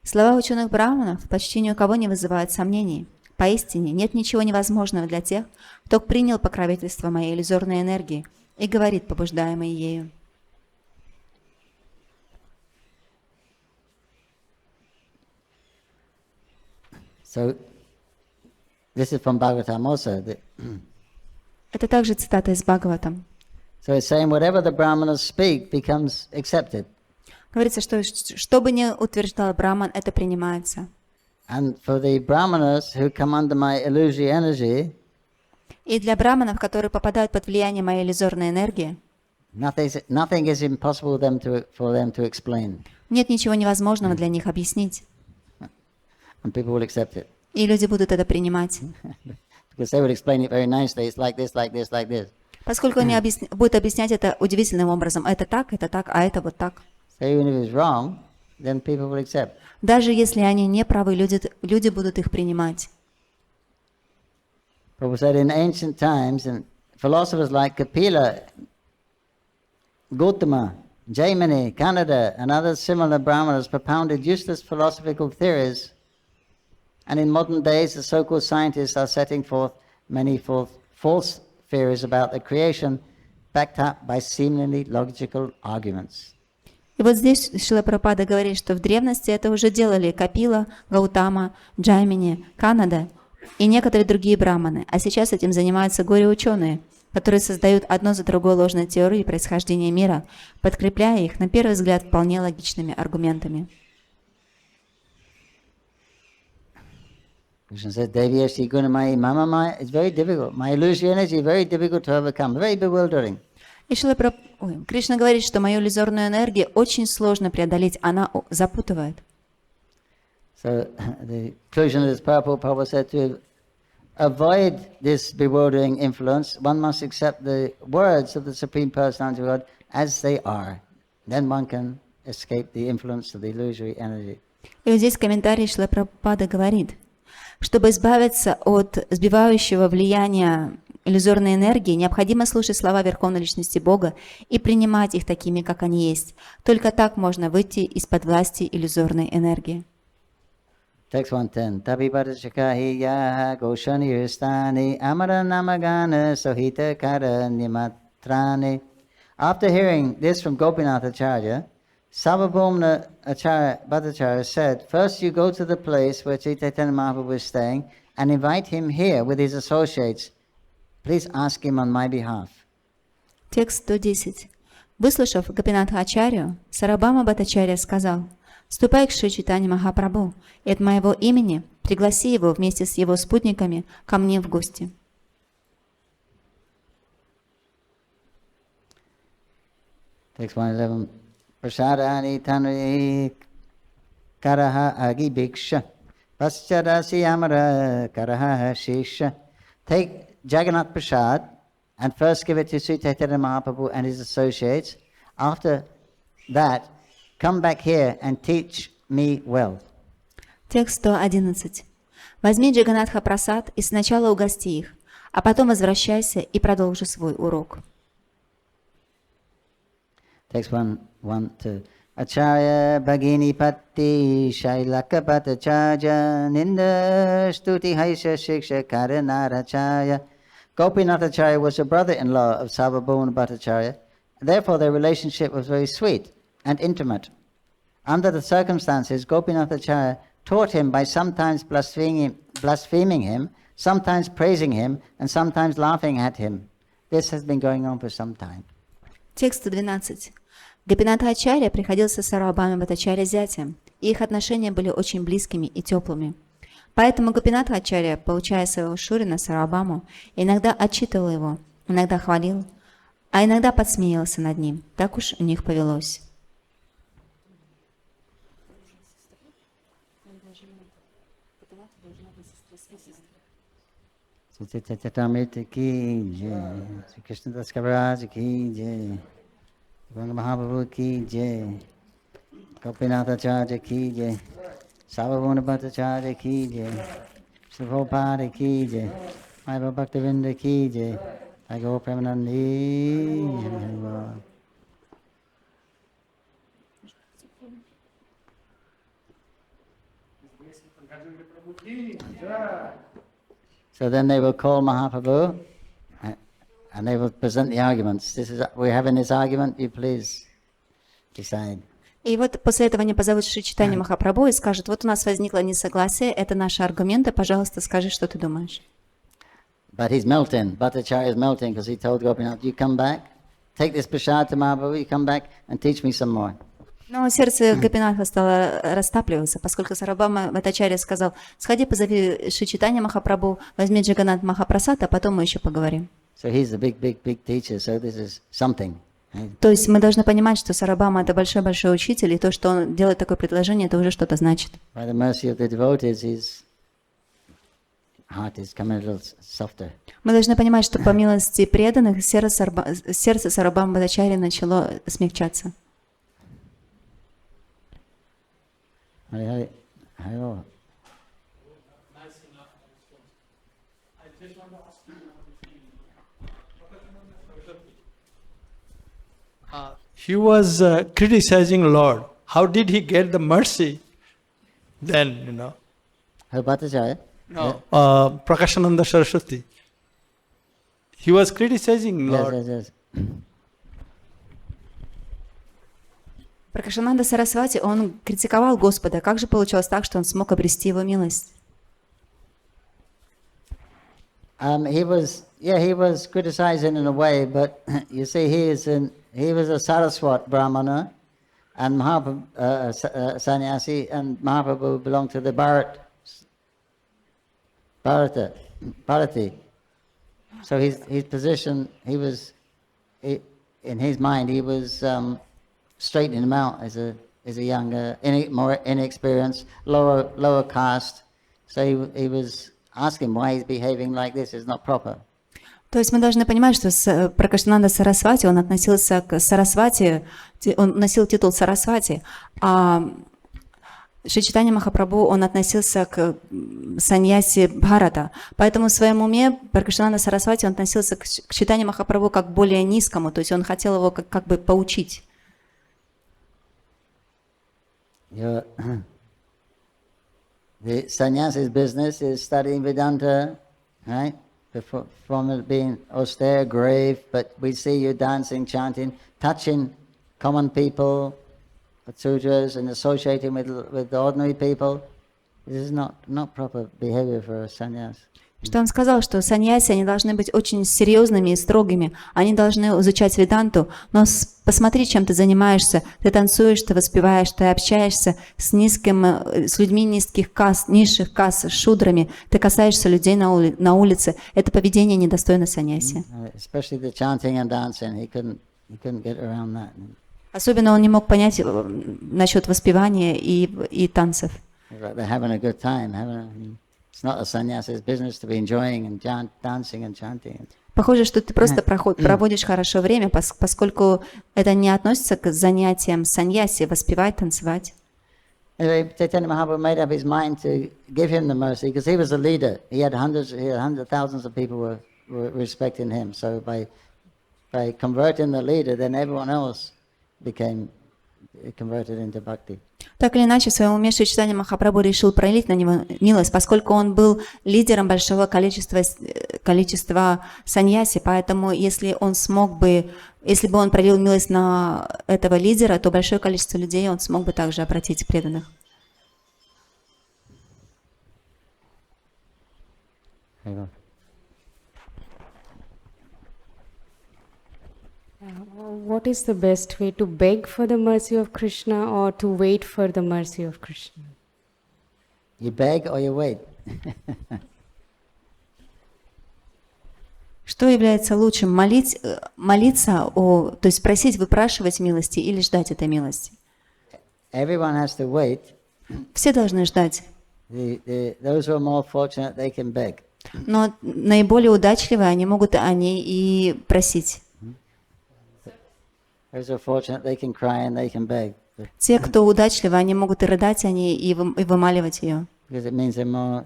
Слова ученых браманов почти ни у кого не вызывают сомнений. Поистине, нет ничего невозможного для тех, кто принял покровительство моей иллюзорной энергии и говорит, побуждаемый ею. So, this is from Bhagavatam also. Это также цитата из Бхагаватам. So it's saying whatever the brahmanas speak becomes accepted. Говорится, что бы ни утверждал Браман, это принимается. And for the brahmanas who come under my illusory energy, и для браманов, которые попадают под влияние моей иллюзорной энергии, nothing is impossible for them to explain. Нет ничего невозможного для них объяснить. And people will accept it. И люди будут это принимать. Because they would explain it very nicely. It's like this, like this, like this. Поскольку они будут объяснять это удивительным образом. Это так, а это вот так. So even if it's wrong, then people will accept. Даже если они не правы, люди будут их принимать. Prabhu said in ancient times, and philosophers like Kapila, Gautama, Jaimini, Kanada, and other similar brahmanas propounded useless philosophical theories. And in modern days, the so-called scientists are setting forth many false theories about the creation, backed up by seemingly logical arguments. И вот здесь Шрила Прабхупада говорит, что в древности это уже делали Капила, Гаутама, Джаймини, Канада и некоторые другие браманы, а сейчас этим занимаются горе-ученые, которые создают одно за другой ложные теории происхождения мира, подкрепляя их, на первый взгляд, вполне логичными аргументами. Krishna said, Devi Ashti Gunamai Mama Maya, it's very difficult. My illusory energy is very difficult to overcome, very bewildering. И Кришна говорит, что мою иллюзорную энергию очень сложно преодолеть, она запутывает. So the conclusion of this purport, Prabhupada said, to avoid this bewildering influence, one must accept the words of the Supreme Personality of God as they are. Then one can escape the influence of the illusory energy. И вот здесь в комментарии Шрила Прабхупада говорит, чтобы избавиться от сбивающего влияния иллюзорной энергии, необходимо слушать слова Верховной Личности Бога и принимать их такими, как они есть. Только так можно выйти из-под власти иллюзорной энергии. Text 110. Tabibhata chakahi yaha goshani ristani amara namagana sohita kara nimatrani. After hearing this from Gopinath Acharya, Sarvabhauma Acharya Bhattacharya said, first you go to the place where Chaitanya Mahaprabhu was staying and invite him here with his associates. Please ask him on my behalf. Текст 110. Выслушав Гопинатха Ачарью, Сарвабхаума Бхаттачарья сказал, «Ступай к Шри Чайтанье Махапрабху, и от моего имени пригласи его вместе с его спутниками ко мне в гости». Text 111. Prasadani tanri karaha agi bhiksha paschadasi amara karaha shisha. Take Jagannath Prasad and first give it to Sri Chaitanya-Mahaprabhu and his associates. After that, come back here and teach me well. Текст 111. Возьми Джаганатха Прасад и сначала угости их, а потом возвращайся и продолжи свой урок. Text 1, 2. Acharya Bhagini Patti Shailaka Bhattacharya Ninda Stuti Haisha Shiksha Karanaracharya. Gopinathacharya was a brother-in-law of Sarvabhauma Bhattacharya. Therefore, their relationship was very sweet and intimate. Under the circumstances, Gopinathacharya taught him by sometimes blaspheming him, sometimes praising him, and sometimes laughing at him. This has been going on for some time. Текст 12. Гопинатха-ачарья приходился Сарвабхауме Бхаттачарье зятем, и их отношения были очень близкими и теплыми. Поэтому Гопинатха-ачарья, получая своего шурина Сарвабхауму, иногда отчитывал его, иногда хвалил, а иногда подсмеивался над ним. Так уж у них повелось. Chitаем ki jai, Shri Krishna Das Kaviraj ki jai, Webmoney Mahaprabhu ki jai, Gopinathacharya ki jai, Sarvabhauma Bhattacharya ki jai, Shri Prabhupada ki jai, Mayapur Bhaktivinoda ki jai, Thakur Premanandi. So then they will call Mahaprabhu and they will present the arguments. We're having this argument, you please decide. И вот после этого они позовут Шри Чайтанью Махапрабху и скажут: вот у нас возникло несогласие, это наши аргументы, пожалуйста, скажи, что ты думаешь. But he's melting. Bhattacharya is melting because he told Gopinath, you come back, take this prasad to Mahaprabhu, you come back and teach me some more. Но сердце Гопинатха стало растапливаться, поскольку Сарвабхаума Бхаттачарья сказал: сходи, позови Шри Чайтанью Махапрабху, возьми Джаганат Махапрасад, а потом мы еще поговорим. So he's the big teacher, so this is something. То есть мы должны понимать, что Сарвабхаума — это большой учитель, и то, что он делает такое предложение, это уже что-то значит. By the mercy of the devotees, his heart is coming a little softer. Мы должны понимать, что по милости преданных сердце Сарвабхаума Бхаттачарьи начало смягчаться. Hari. He was criticizing Lord. How did he get the mercy? Then, Bhattacharya? No, Prakashananda Saraswati. He was criticizing Lord. Yes. Пракашананда Сарасвати, он критиковал Господа. Как же получилось так, что он смог обрести его милость? He was criticizing in a way, but you see, he was a Saraswat Brahmana, and Mahaprabhu, sannyasi, and Mahaprabhu belonged to the Bharati. So his position, in his mind, he was straightening him out as a younger, more inexperienced, lower caste. So he was asking why he's behaving like this is not proper. То есть мы должны понимать, что Пракашананда Сарасвати, он относился к Сарасвати, он носил титул Сарасвати, а Шри Чайтанья Махапрабху, он относился к саньяси Бхарата. Поэтому в своем уме Пракашананда Сарасвати, он относился к Чайтанье Махапрабху как к более низкому, то есть он хотел его как бы поучить. The sannyasi's business is studying Vedanta, right? From being austere, grave, but we see you dancing, chanting, touching common people, sutras, and associating with ordinary people. This is not proper behavior for a sannyas. Что он сказал, что саньяси, они должны быть очень серьезными и строгими, они должны изучать веданту, но посмотри, чем ты занимаешься, ты танцуешь, ты воспеваешь, ты общаешься с людьми низких каст, низших каст, с шудрами, ты касаешься людей на улице, это поведение недостойно саньяси. Особенно он не мог понять насчет воспевания и танцев. Похоже, что ты просто проводишь хорошо время, поскольку это не относится к занятиям саньяси, воспевать, танцевать. Anyway, Chaitanya Mahaprabhu made up his mind to give him the mercy because he was a leader. He had thousands of people were respecting him. So by converting the leader, then everyone else became converted into bhakti. Так или иначе, в своем уме Шри Чайтанья Махапрабху решил пролить на него милость, поскольку он был лидером большого количества саньяси, поэтому если бы он пролил милость на этого лидера, то большое количество людей он смог бы также обратить в преданных. What is the best way, to beg for the mercy of Krishna or to wait for the mercy of Krishna? You beg or you wait. Что является лучшим? Молиться, то есть просить, выпрашивать милости или ждать этой милости? Everyone has to wait. Все должны ждать. Those who are more fortunate, they can beg. Но наиболее удачливые они могут и просить. Those who are fortunate, they can cry and they can beg. Те, кто удачливы, они могут и рыдать, и вымаливать ее. Because it means they're more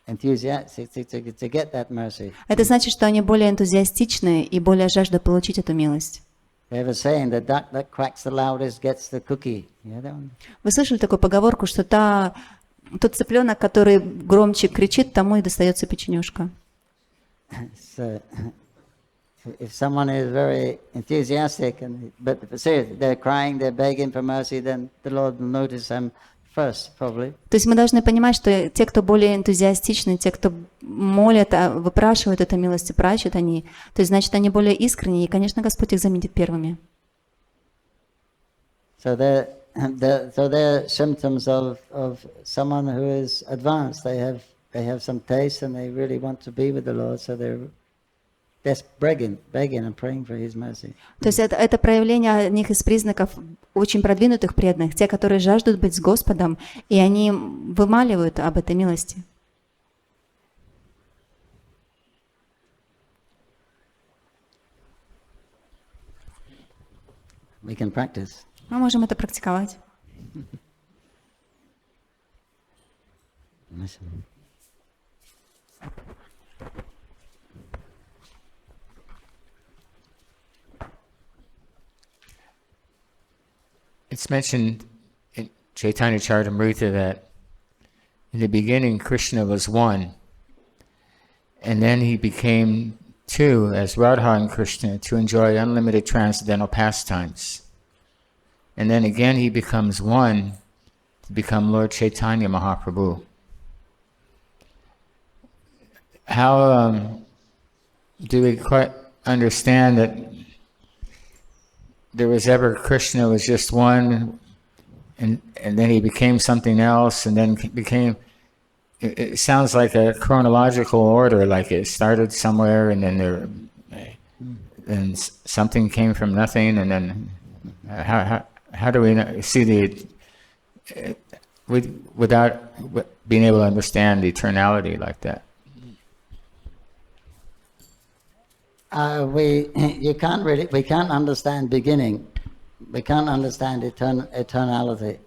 enthusiastic to get that mercy. Это значит, что они более энтузиастичны и более жаждут получить эту милость. They have a saying, the duck that quacks the loudest gets the cookie. You know that one? Вы слышали такую поговорку, что тот цыпленок, который громче кричит, тому и достается печенюшка. So, if someone is very enthusiastic, but seriously, they're crying, they're begging for mercy, then the Lord will notice them first, probably. То есть мы должны понимать, что те, кто более энтузиастичны, те, кто молят, выпрашивают эту милость, прачут они, то есть значит они более искренние, и, конечно, Господь их заметит первыми. So they're symptoms of someone who is advanced. They have some taste and they really want to be with the Lord, so they're begging and praying for His mercy. То есть это проявление одних из признаков очень продвинутых преданных, те, которые жаждут быть с Господом, и они вымаливают об этой милости. We can practice. Мы можем это практиковать. It's mentioned in Chaitanya-charitamrita that in the beginning Krishna was one, and then he became two as Radha and Krishna to enjoy unlimited transcendental pastimes. And then again he becomes one to become Lord Chaitanya Mahaprabhu. How do we quite understand that there was ever Krishna was just one, and then he became something else, and then became, it sounds like a chronological order, like it started somewhere and then something came from nothing, and then how do we see without being able to understand eternality like that? We can't understand beginning. We can't understand eternality.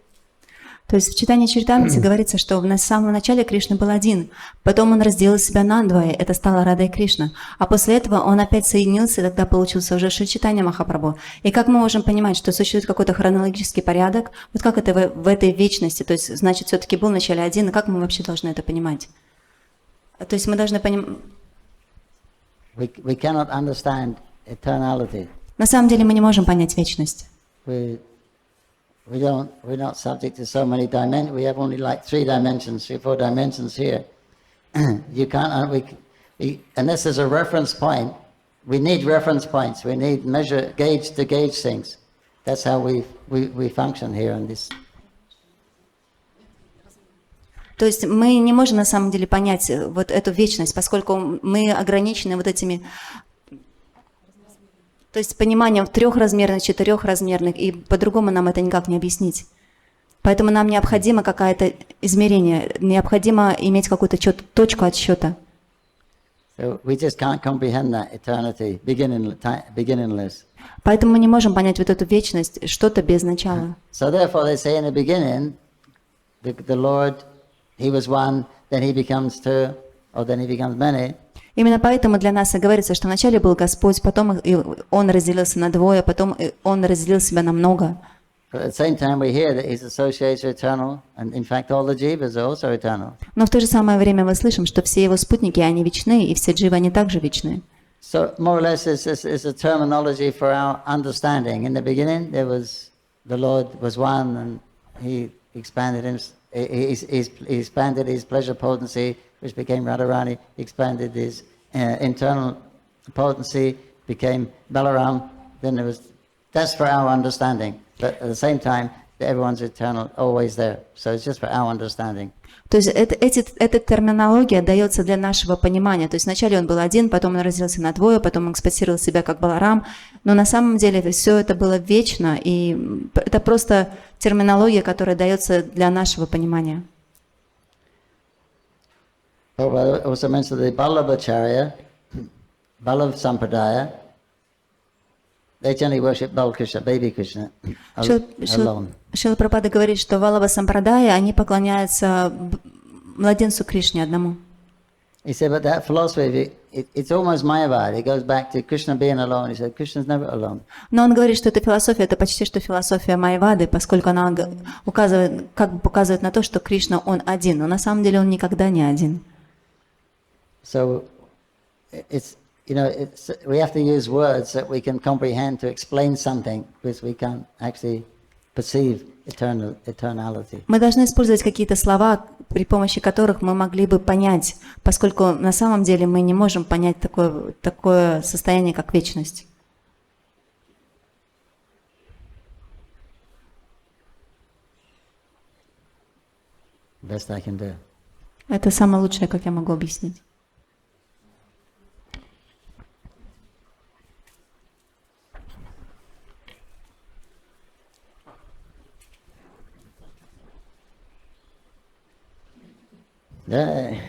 То есть в Чайтанья-чаритамрите говорится, что на самом начале Кришна был один, потом он разделил себя надвое, это стало Радой Кришна, а после этого он опять соединился, и тогда получился уже Шри Чайтанья Махапрабху. И как мы можем понимать, что существует какой-то хронологический порядок, вот как это в этой вечности, то есть значит все-таки был вначале один, и как мы вообще должны это понимать? То есть мы должны понимать... We cannot understand eternality. На самом деле мы не можем понять вечность. We're not subject to so many dimensions. We have only like 3 dimensions, 3 or 4 dimensions here. You can't, unless there's a reference point. We need reference points. We need gauge to gauge things. That's how we function here in this. То есть мы не можем на самом деле понять вот эту вечность, поскольку мы ограничены вот этими, то есть пониманием 3-размерных, 4-размерных, и по-другому нам это никак не объяснить. Поэтому нам необходимо какое-то измерение, необходимо иметь какую-то точку отсчета. So we just can't comprehend that eternity, beginningless. Поэтому мы не можем понять вот эту вечность, что-то без начала. So therefore they say in the beginning, the Lord, He was one, then He becomes two, or then He becomes many. Именно поэтому для нас и говорится, что вначале был Господь, потом Он разделился на двое, потом Он разделил себя на много. But at the same time we hear that His associates are eternal, and in fact all the jivas are also eternal. Но в то же самое время мы слышим, что все Его спутники, они вечны, и все дживы, они также вечны. So more or less it's a terminology for our understanding. In the beginning there was, the Lord was one, and He expanded He expanded His pleasure potency, which became Radharani. He expanded His internal potency, became Balaram. Then there was, that's for our understanding. But at the same time, everyone's eternal, always there. So it's just for our understanding. То есть эта терминология дается для нашего понимания. То есть вначале он был один, потом он разделился на двое, потом он экспансировал себя как Баларам. Но на самом деле все это было вечно, и это просто терминология, которая дается для нашего понимания. I also mentioned the Vallabhacharya, Vallabh Sampradaya. They generally worship Balkrishna, baby Krishna, alone. Шрила Прабхупада говорит, что Валлаба Сампрадая, они поклоняются младенцу Кришне одному. He said, but that philosophy, it's almost Mayavad. It goes back to Krishna being alone. He said, Krishna's never alone. Но он говорит, что эта философия, это почти что философия Майявады, поскольку она указывает на то, что Кришна, он один, но на самом деле он никогда не один. So it's, we have to use words that we can comprehend to explain something, because we can't actually perceive eternality. Мы должны использовать какие-то слова, при помощи которых мы могли бы понять, поскольку на самом деле мы не можем понять такое состояние, как вечность. Best I can do. Это самое лучшее, как я могу объяснить. Yeah.